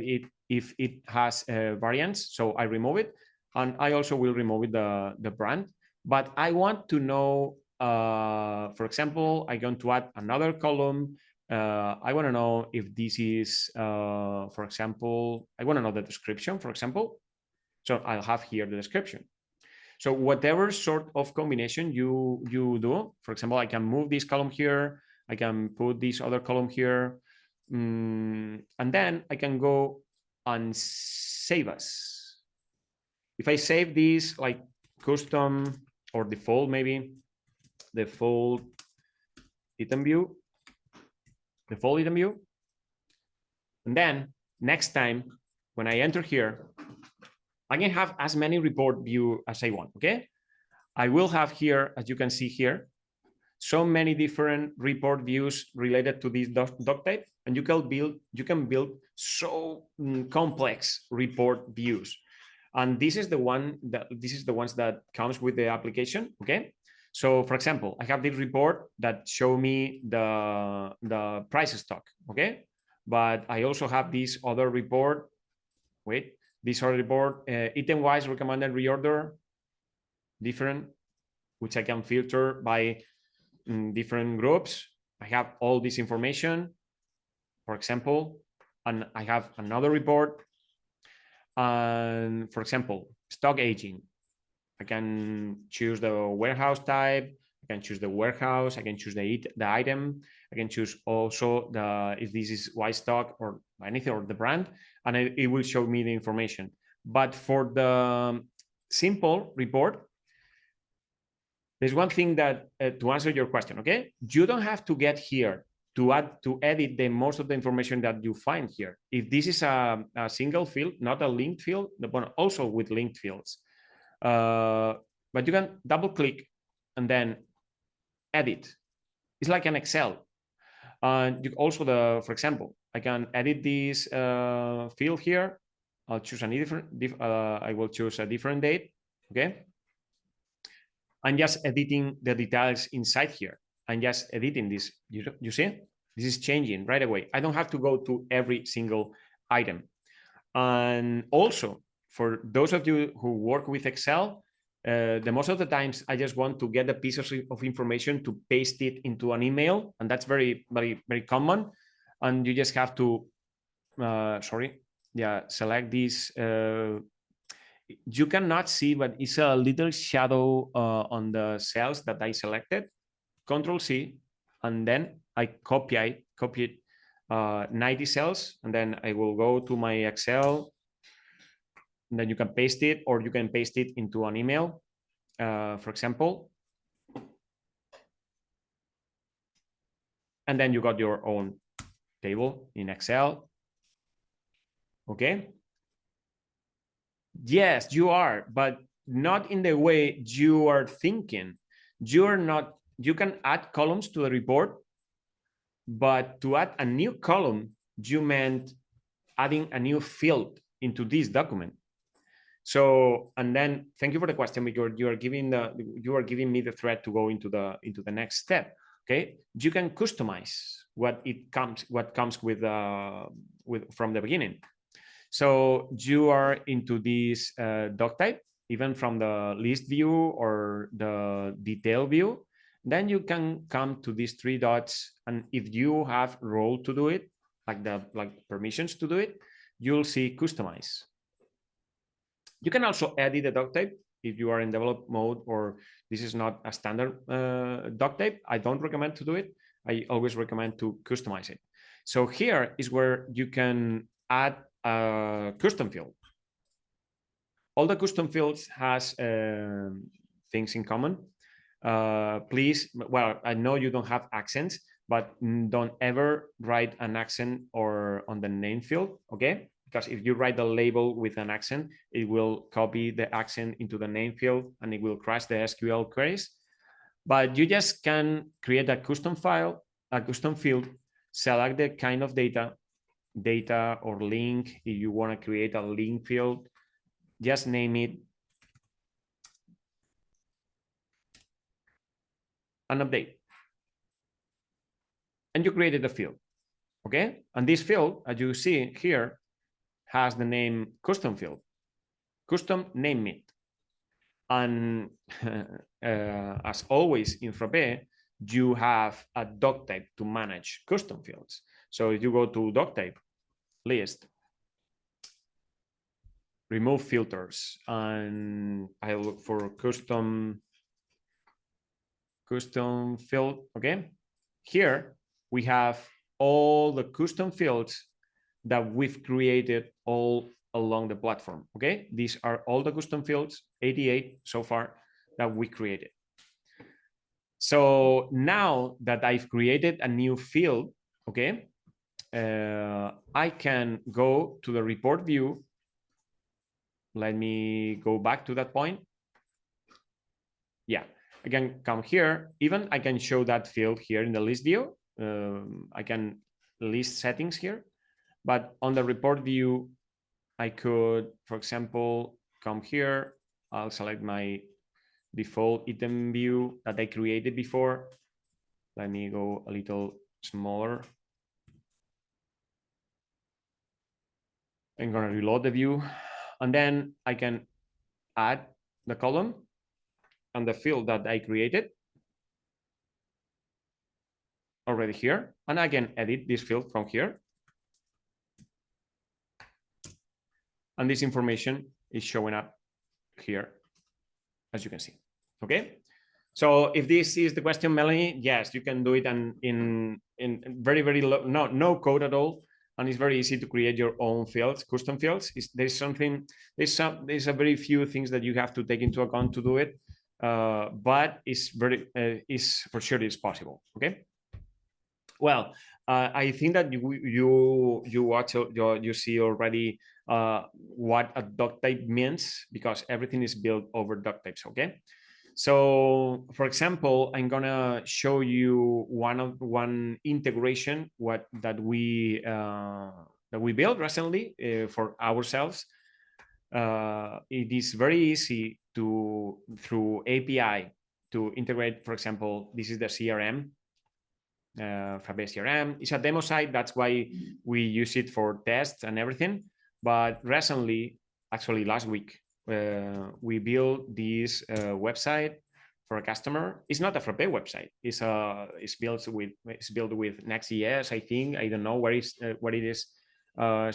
if it has variants, so I remove it, and I also will remove the brand. But I want to know, for example, I'm going to add another column. I want to know if this is, for example, I want to know the description, for example. So I'll have here the description. So whatever sort of combination you do, for example, I can move this column here, I can put this other column here, and then I can go and save as. If I save this like custom or default, maybe default item view, and then next time when I enter here, I can have as many report view as I want. Okay, I will have here, as you can see here, so many different report views related to this doc type, and you can build so complex report views. And this is the ones that comes with the application. Okay, so for example, I have this report that show me the price stock. Okay, but I also have this other report. This other report, item-wise recommended reorder, different, which I can filter by different groups. I have all this information, for example, and I have another report. And for example, stock aging, I can choose the warehouse type, I can choose the warehouse, I can choose the item, I can choose also if this is white stock or anything, or the brand, and it will show me the information. But for the simple report, there's one thing that to answer your question. Okay, you don't have to get here to edit most of the information that you find here. If this is a single field, not a linked field, but also with linked fields, but you can double click and then edit. It's like an Excel. You also for example, I can edit this field here. I'll choose I will choose a different date. Okay, I'm just editing the details inside here. I'm just editing this. You see, this is changing right away. I don't have to go to every single item. And also, for those of you who work with Excel, the most of the times I just want to get a piece of information to paste it into an email, and that's very, very, very common. And you just have to, select this. You cannot see, but it's a little shadow on the cells that I selected. Control C, and then I copy it 90 cells, and then I will go to my Excel, and then you can paste it, or you can paste it into an email, for example. And then you got your own table in Excel. Okay. Yes, you are, but not in the way you are thinking. You can add columns to the report, but to add a new column, you meant adding a new field into this document. So, and then thank you for the question, because you are giving me the thread to go into the next step. Okay, you can customize what comes with from the beginning. So you are into this doc type, even from the list view or the detail view. Then you can come to these three dots, and if you have role to do it, like permissions to do it, you'll see customize. You can also edit the doc type if you are in develop mode, or this is not a standard doc type. I don't recommend to do it. I always recommend to customize it. So here is where you can add a custom field. all the custom fields has things in common. Please, well, I know you don't have accents, but don't ever write an accent or on the name field, okay? Because if you write the label with an accent, it will copy the accent into the name field and it will crash the SQL queries. But you just can create a custom file, a custom field, select the kind of data or link. If you want to create a link field, just name it and update. And you created a field, okay? And this field, as you see here, has the name custom field, custom name it. And as always in Frappe, you have a doc type to manage custom fields. So if you go to doc type list, remove filters, and I look for custom field, okay? Here we have all the custom fields that we've created all along the platform, okay? These are all the custom fields, 88 so far, that we created. So now that I've created a new field, okay, I can go to the report view. Let me go back to that point. Yeah, I can come here. Even I can show that field here in the list view. I can list settings here, but on the report view, I could, for example, come here. I'll select my default item view that I created before. Let me go a little smaller. I'm gonna reload the view, and then I can add the column and the field that I created already here, and I can edit this field from here. And this information is showing up here, as you can see. Okay. So if this is the question, Melanie, yes, you can do it in very, very low, no code at all. And it's very easy to create your own fields, custom fields. There's a very few things that you have to take into account to do it. But it's for sure it's possible. Okay. Well, I think that you see already what a doc type means, because everything is built over doc types. Okay. So, for example, I'm gonna show you one integration that we built recently for ourselves. It is very easy through API to integrate. For example, this is the CRM. Frappe CRM. It's a demo site. That's why we use it for tests and everything. But recently, actually last week, we built this website for a customer. It's not a Frappe website. It's built with Next.js. I think I don't know where it is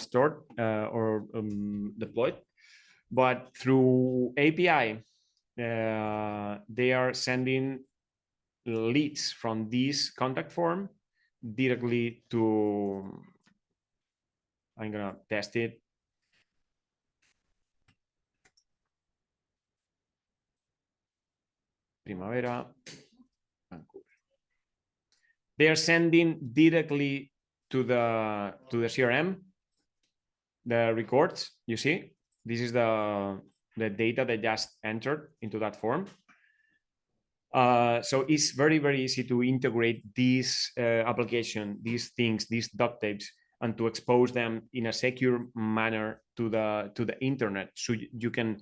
stored or deployed. But through API, they are sending leads from this contact form directly to, I'm gonna test it. Primavera, Vancouver. They are sending directly to the CRM the records. You see, this is the data that just entered into that form. So it's very, very easy to integrate this application, these things, these doc types, and to expose them in a secure manner to the internet, so you can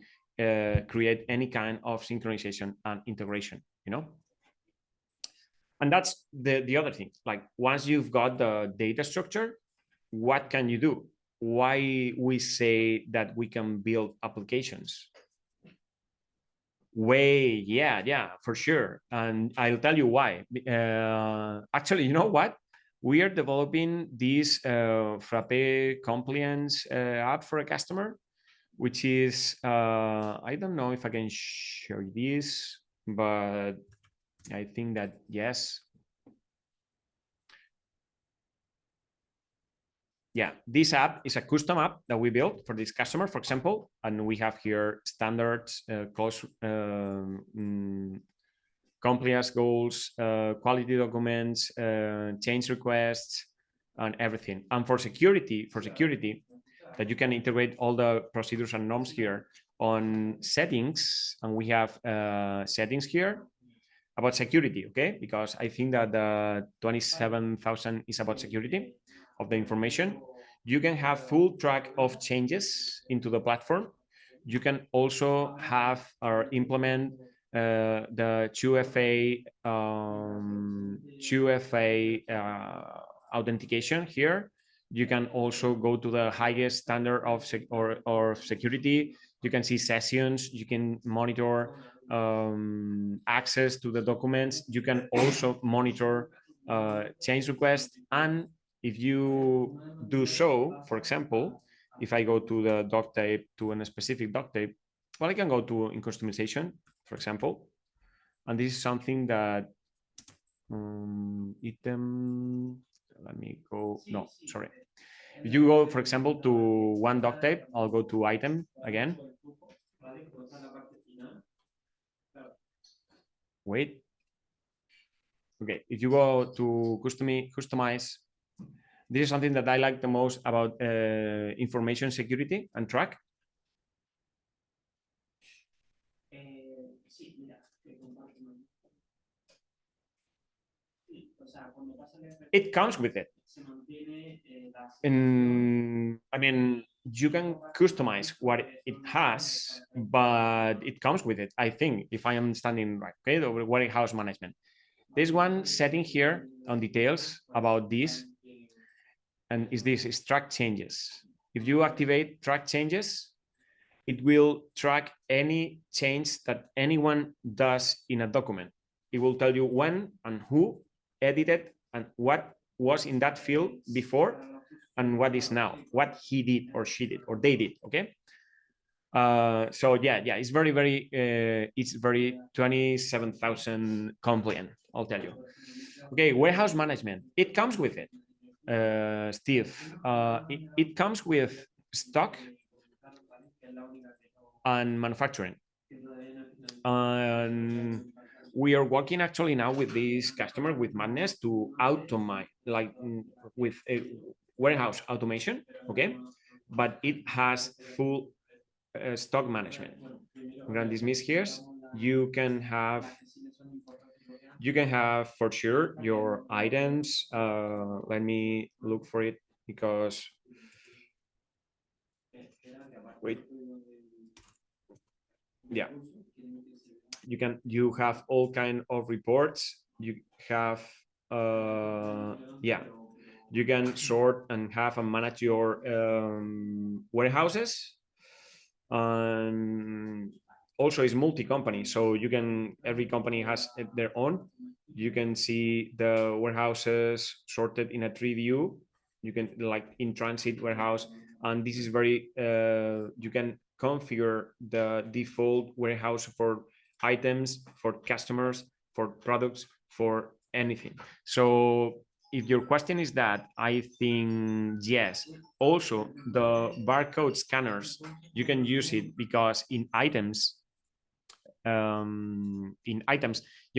create any kind of synchronization and integration, you know. And that's the other thing. Like, once you've got the data structure, what can you do? Why we say that we can build applications? Yeah, for sure. And I'll tell you why. Actually, you know what? We are developing this Frappe compliance app for a customer, which is, I don't know if I can show you this, but I think that yes. yeah, this app is a custom app that we built for this customer, for example, and we have here standards, close compliance goals, quality documents, change requests, and everything. And for security, that you can integrate all the procedures and norms here on settings, and we have settings here about security, okay? Because I think that the 27,000 is about security of the information. You can have full track of changes into the platform. You can also have or implement the 2FA authentication here. You can also go to the highest standard of security. You can see sessions. You can monitor access to the documents. You can also monitor change requests. And if you do so, for example, if I go to the doc type, to a specific doc type, well, I can go to in customization, for example. And this is something that item, let me go, no, sorry. If you go, for example, to one doc type, I'll go to item again. Wait. Okay, if you go to customize, this is something that I like the most about information security and track. It comes with it. I mean, you can customize what it has, but it comes with it, I think, if I am understanding right. Okay, the warehouse management. There's one setting here on details about this, and is track changes. If you activate track changes, it will track any change that anyone does in a document. It will tell you when and who edited and what was in that field before and what is now, what he did or she did or they did. Okay. So yeah, it's very 27,000 compliant, I'll tell you. Okay, warehouse management, it comes with it. Steve, it comes with stock and manufacturing. And we are working actually now with this customer, with Madness, to automate, like with a warehouse automation, okay? But it has full stock management. I'm gonna dismiss here. You can have for sure your items. Let me look for it because wait. Yeah, you have all kind of reports. You have yeah, you can sort and have and manage your warehouses. And also it's multi-company, so you can, every company has their own. You can see the warehouses sorted in a tree view. You can, like in transit warehouse, and this is very you can configure the default warehouse for items, for customers, for products, for anything. So if your question is that, I think yes. Also, the barcode scanners, you can use it because in items, you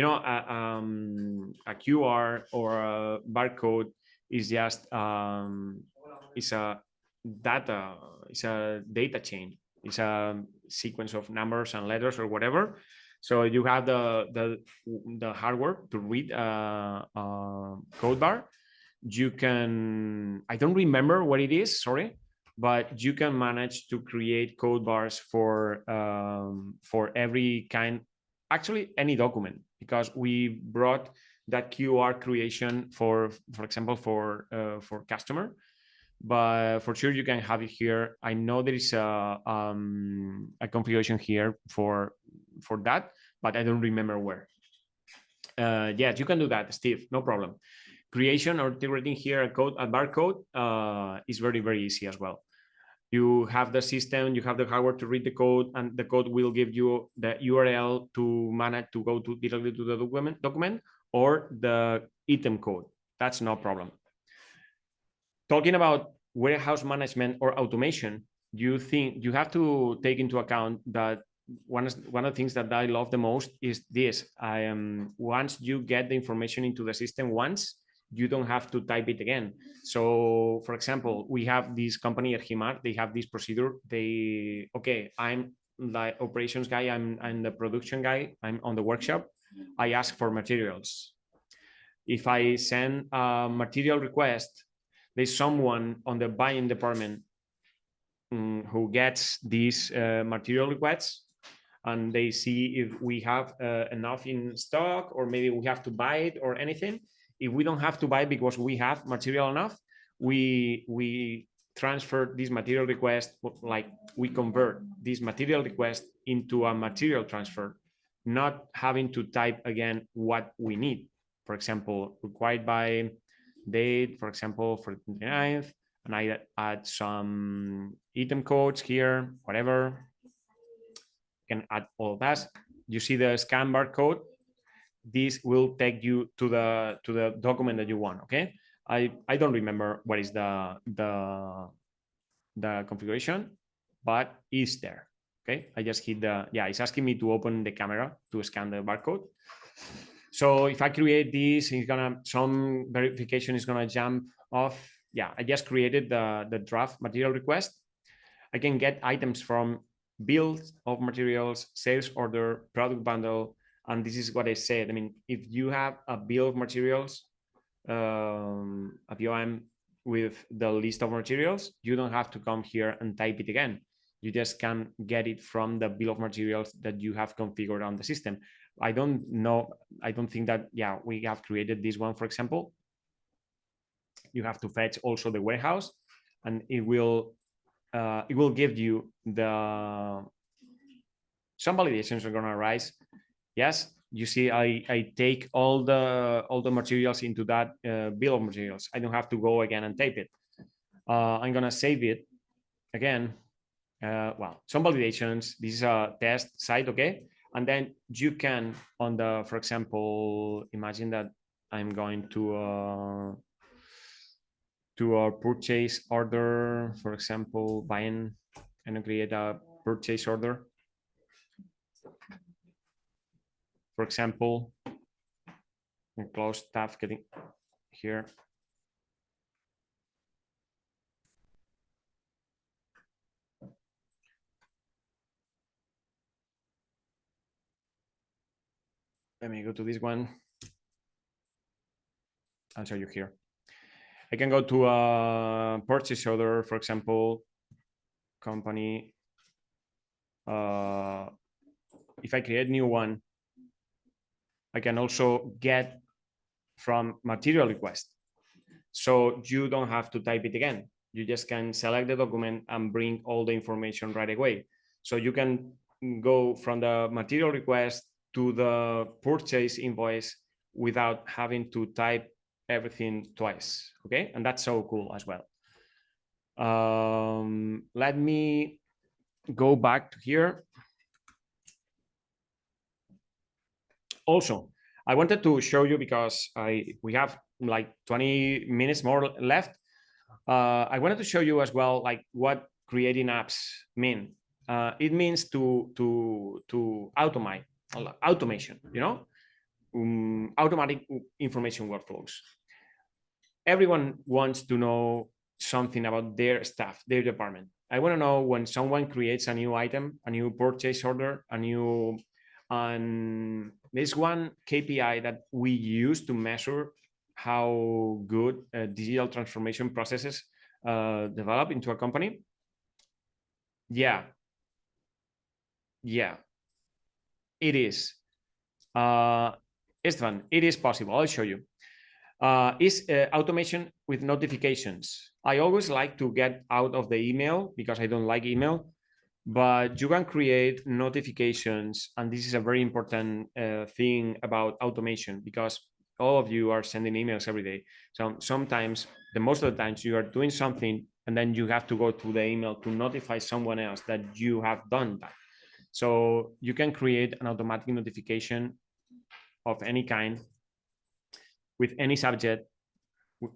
know, a QR or a barcode is just it's a data chain. It's a sequence of numbers and letters or whatever. So you have the hardware to read a code bar. You can, I don't remember what it is, sorry, but you can manage to create code bars for every kind, actually any document, because we brought that QR creation for example, for customer. But for sure you can have it here. I know there is a configuration here for that, but I don't remember where. Yes, you can do that, Steve, no problem. Creation or integrating here a barcode is very easy as well. You have the system, you have the hardware to read the code, and the code will give you the URL to manage to go to directly to the document or the item code. That's no problem. Talking about warehouse management or automation, you have to take into account that one of the things that I love the most is this. Once you get the information into the system once, you don't have to type it again. So for example, we have this company at Himar, they have this procedure. I'm the operations guy, I'm the production guy, I'm on the workshop. I ask for materials. If I send a material request, there's someone on the buying department who gets these material requests, and they see if we have enough in stock, or maybe we have to buy it or anything. If we don't have to buy because we have material enough, we transfer this material request, like we convert this material request into a material transfer, not having to type again what we need. For example, required by date, for example, for the 29th, and I add some item codes here, whatever. Can add all that. You see the scan barcode. This will take you to the document that you want. Okay. I don't remember what is the configuration, but it's there. Okay. I just hit it's asking me to open the camera to scan the barcode. So if I create this, some verification is gonna jump off. Yeah, I just created the draft material request. I can get items from bills of materials, sales order, product bundle, and this is what I said. I mean, if you have a bill of materials, a POM with the list of materials, you don't have to come here and type it again. You just can get it from the bill of materials that you have configured on the system. I don't think that, we have created this one, for example. You have to fetch also the warehouse, and it will give you some validations are going to arise. Yes, you see, I take all the materials into that bill of materials. I don't have to go again and type it. I'm going to save it again. Some validations. This is a test site, okay? And then you can, for example, imagine that I'm going to a purchase order, for example, buying, and create a purchase order. For example, and close tab, getting here. Let me go to this one. I'll show you here. I can go to a purchase order, for example, company. If I create new one, I can also get from material request. So you don't have to type it again. You just can select the document and bring all the information right away. So you can go from the material request to the purchase invoice without having to type everything twice. Okay, and that's so cool as well. Let me go back to here. Also, I wanted to show you, because we have like 20 minutes more left. I wanted to show you as well, like, what creating apps mean. It means to automate automation, automatic information workflows. Everyone wants to know something about their staff, their department. I want to know when someone creates a new item, a new purchase order, and there's one KPI that we use to measure how good digital transformation processes develop into a company. Yeah, it is. Esteban, it is possible. I'll show you. Is automation with notifications. I always like to get out of the email because I don't like email, but you can create notifications. And this is a very important thing about automation, because all of you are sending emails every day. So sometimes, most of the times, you are doing something and then you have to go to the email to notify someone else that you have done that. So you can create an automatic notification of any kind with any subject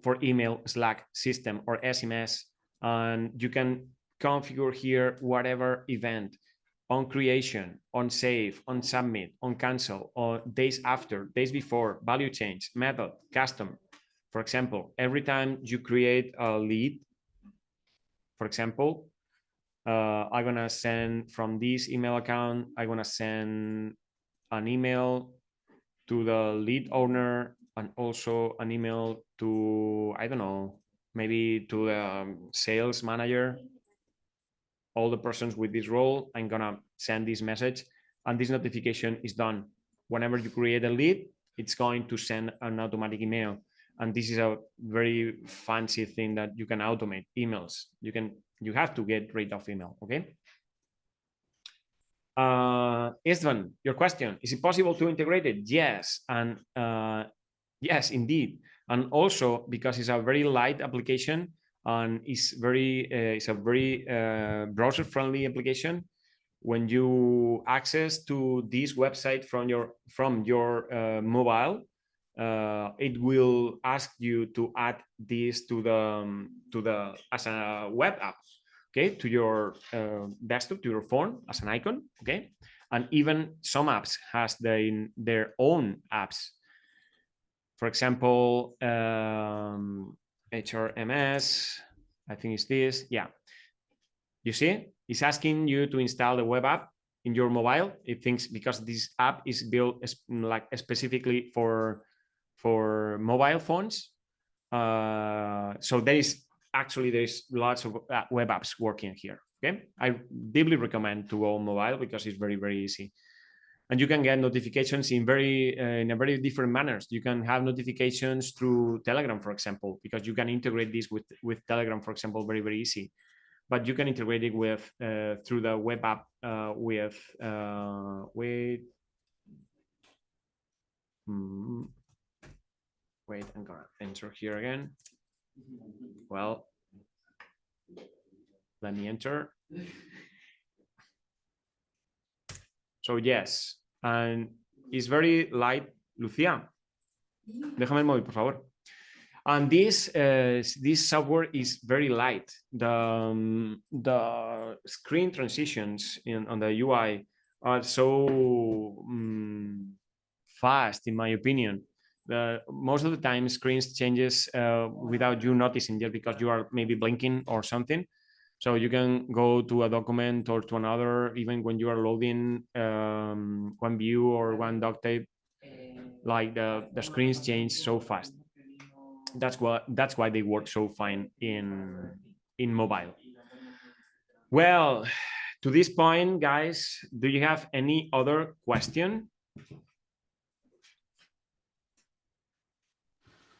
for email, Slack, system, or SMS, and you can configure here whatever event on creation, on save, on submit, on cancel, or days after, days before, value change, method, custom. For example, every time you create a lead, for example, I'm gonna send from this email account, I'm gonna send an email to the lead owner and also an email to, I don't know, maybe to the sales manager, all the persons with this role. I'm gonna send this message and this notification is done. Whenever you create a lead, it's going to send an automatic email. And this is a very fancy thing that you can automate emails. You have to get rid of email, okay? Istvan, your question, is it possible to integrate it? Yes, and yes, indeed. And also because it's a very light application and it's a very browser-friendly application. When you access to this website from your mobile, it will ask you to add this to the as a web app, okay, to your desktop, to your phone as an icon, okay. And even some apps has their own apps. For example, HRMS, I think it's this. Yeah, you see, it's asking you to install the web app in your mobile. It thinks because this app is built like specifically for mobile phones. So there's lots of web apps working here. Okay, I deeply recommend to go mobile because it's very, very easy. And you can get notifications in a very different manners. You can have notifications through Telegram, for example, because you can integrate this with Telegram, for example, very, very easy. But you can integrate it with through the web app wait, I'm gonna enter here again. Well, let me enter. So yes, and it's very light. Lucía, déjame el móvil, por favor. And this software is very light. The screen transitions on the UI are so fast, in my opinion. Most of the time, screens changes without you noticing, just because you are maybe blinking or something. So you can go to a document or to another, even when you are loading one view or one doc tape. Like the screens change so fast. That's why they work so fine in mobile. Well, to this point, guys, do you have any other question?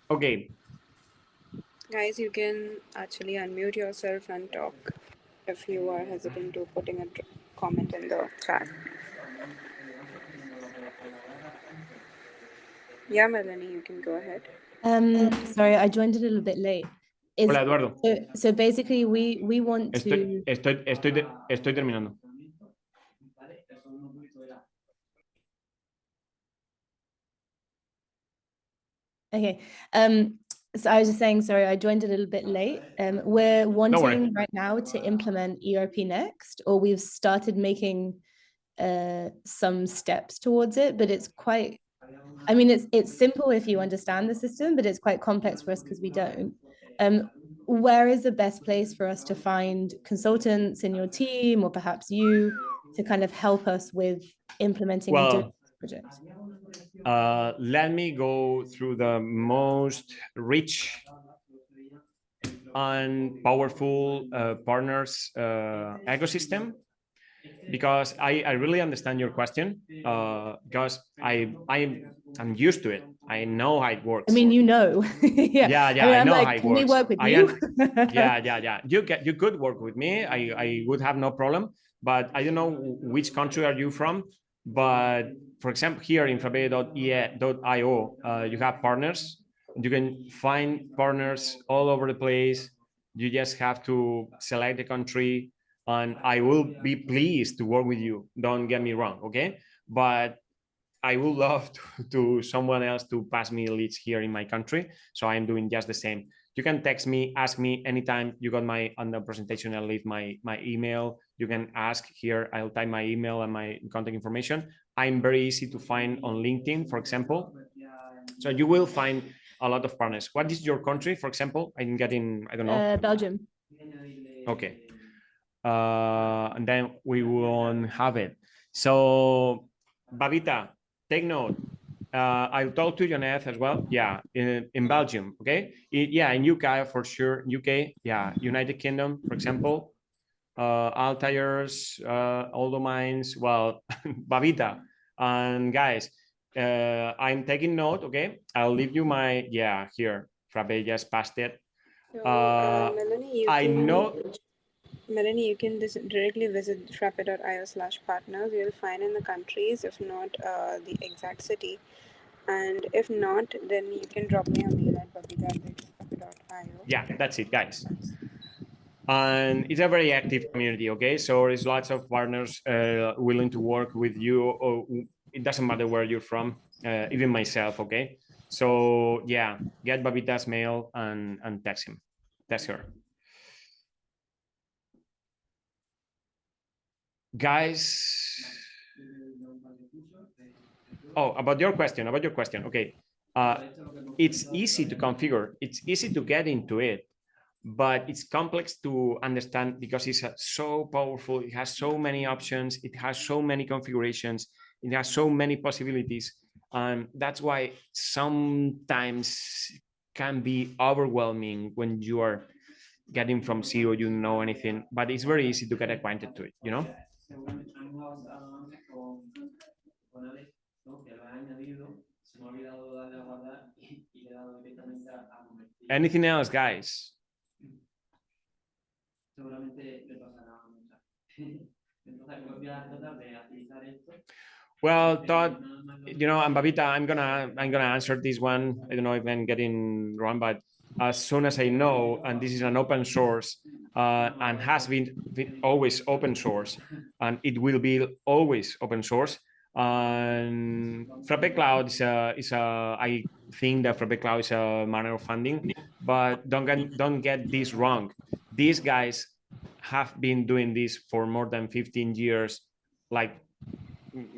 Okay. Guys, you can actually unmute yourself and talk if you are hesitant to putting a comment in the chat. Yeah, Melanie, you can go ahead. Sorry, I joined a little bit late. Hola, Eduardo. So basically, we want to. Estoy terminando. Okay. So I was just saying, sorry, I joined a little bit late. We're wanting right now to implement ERPNext, or we've started making some steps towards it, but it's quite, I mean, it's simple if you understand the system, but it's quite complex for us because we don't. Where is the best place for us to find consultants in your team, or perhaps you, to kind of help us with implementing and doing this project? Let me go through the most rich and powerful partners ecosystem, because I really understand your question, because I'm used to it. I know how it works. I mean, you know. yeah. I know how it works. Can we work with you? yeah. You could work with me. I would have no problem. But I don't know which country are you from. But for example, here in frappe.io, you have partners. You can find partners all over the place. You just have to select the country, and I will be pleased to work with you. Don't get me wrong, okay? But I would love to someone else to pass me leads here in my country. So I'm doing just the same. You can text me, ask me anytime. You got my on the presentation. I'll leave my email. You can ask here. I'll type my email and my contact information. I'm very easy to find on LinkedIn, for example. So you will find a lot of partners. What is your country, for example? I'm getting, I don't know. Belgium. Okay. And then we won't have it. So, Babita, take note. I'll talk to Joneth as well. Yeah, in Belgium, okay? Yeah, in UK for sure. UK, yeah, United Kingdom, for example. Altair's, all domains. Well, Babita and guys, I'm taking note. Okay, I'll leave you my here. Frappe just passed it. So, Melanie, Melanie, you can directly visit frappe.io/partners. You'll find in the countries, if not the exact city. And if not, then you can drop me a mail at babita@frappe.io. Yeah, that's it, guys. And it's a very active community, okay? So there's lots of partners willing to work with you, or it doesn't matter where you're from, even myself, okay? So yeah, get Babita's mail and text him, text her. Guys, about your question, okay. It's easy to configure, it's easy to get into it, but it's complex to understand because it's so powerful. It has so many options, it has so many configurations, it has so many possibilities. That's why sometimes can be overwhelming when you are getting from zero, you know anything, but it's very easy to get acquainted to it, you know? Anything else, guys? Well, Todd, you know, and Babita, I'm gonna answer this one. I don't know if I'm getting wrong, but as soon as I know, and this is an open source, and has been always open source, and it will be always open source. And Frappe Cloud is a I think that Frappe Cloud is a manner of funding, but don't get this wrong. These guys have been doing this for more than 15 years, like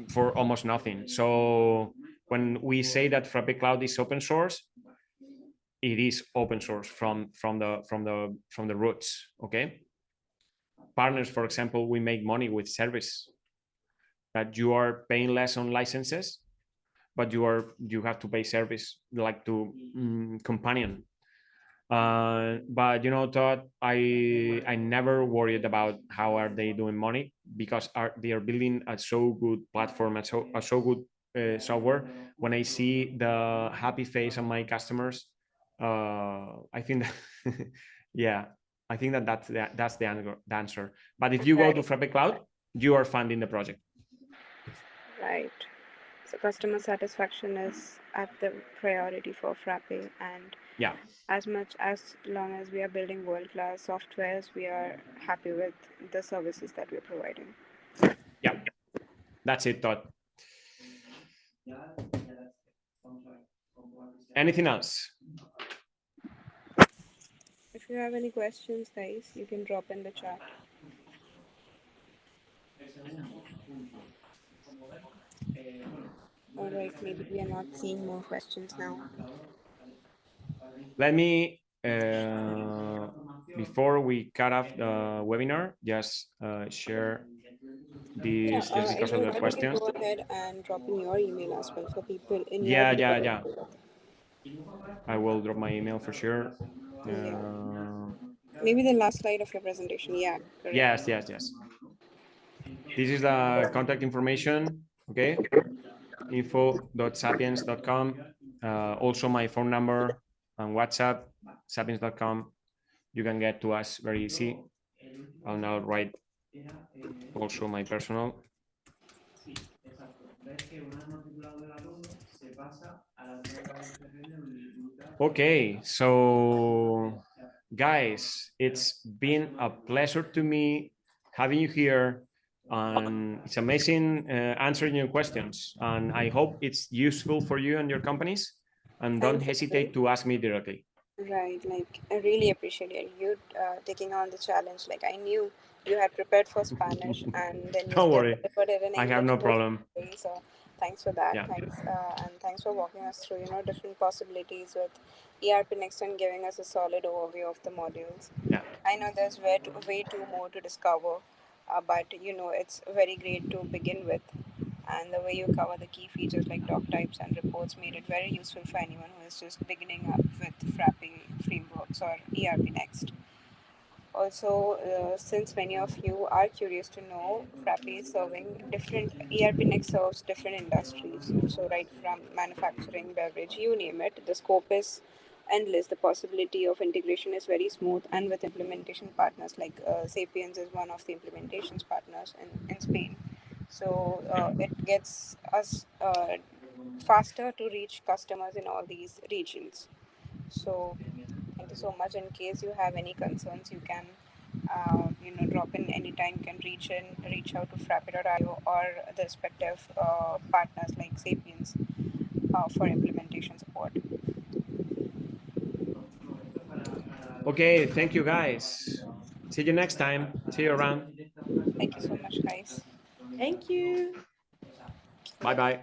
for almost nothing. So when we say that Frappe Cloud is open source, it is open source from the roots. Okay. Partners, for example, we make money with service that you are paying less on licenses, but you have to pay service like to companion. But you know, Todd, I never worried about how are they doing money because they are building a so good platform, a so good software. When I see the happy face of my customers, I think that yeah, I think that's the answer. But if you go to Frappe Cloud, you are funding the project. Right. So customer satisfaction is at the priority for Frappe, and yeah, as long as we are building world-class softwares, we are happy with the services that we're providing. Yeah, that's it, Todd. Anything else? If you have any questions, guys, you can drop in the chat. All right, maybe we are not seeing more questions now. Let me, before we cut off the webinar, just share this just because of the questions. Go ahead and drop in your email as well for people in your yeah. I will drop my email for sure. Maybe the last slide of your presentation. Yeah, correct. Yes. This is the contact information, okay? info.sapiens.com. Also my phone number and WhatsApp, sapiens.com. You can get to us very easy. I'll now write also my personal. Okay, so guys, it's been a pleasure to me having you here, and it's amazing answering your questions, and I hope it's useful for you and your companies, and don't hesitate to ask me directly. Right, like I really appreciated you taking on the challenge. Like I knew you had prepared for Spanish and then you Don't still worry, delivered it in I have English no most problem. of so thanks for that. Yeah. Thanks and thanks for walking us through, different possibilities with ERP Next and giving us a solid overview of the modules. Yeah. I know there's way too more to discover, but it's very great to begin with. And the way you cover the key features like doc types and reports made it very useful for anyone who is just beginning up with Frappe frameworks or ERPNext. Also, since many of you are curious to know, Frappe is serving different ERPNext serves different industries. So, right from manufacturing, beverage, you name it, the scope is endless. The possibility of integration is very smooth, and with implementation partners like Sapiens is one of the implementations partners in Spain. So it gets us faster to reach customers in all these regions. So thank you so much. In case you have any concerns, you can drop in anytime. You can reach out to Frappe.io or the respective partners like Sapiens for implementation support. Okay, thank you guys. See you next time. See you around. Thank you so much, guys. Thank you. Bye bye.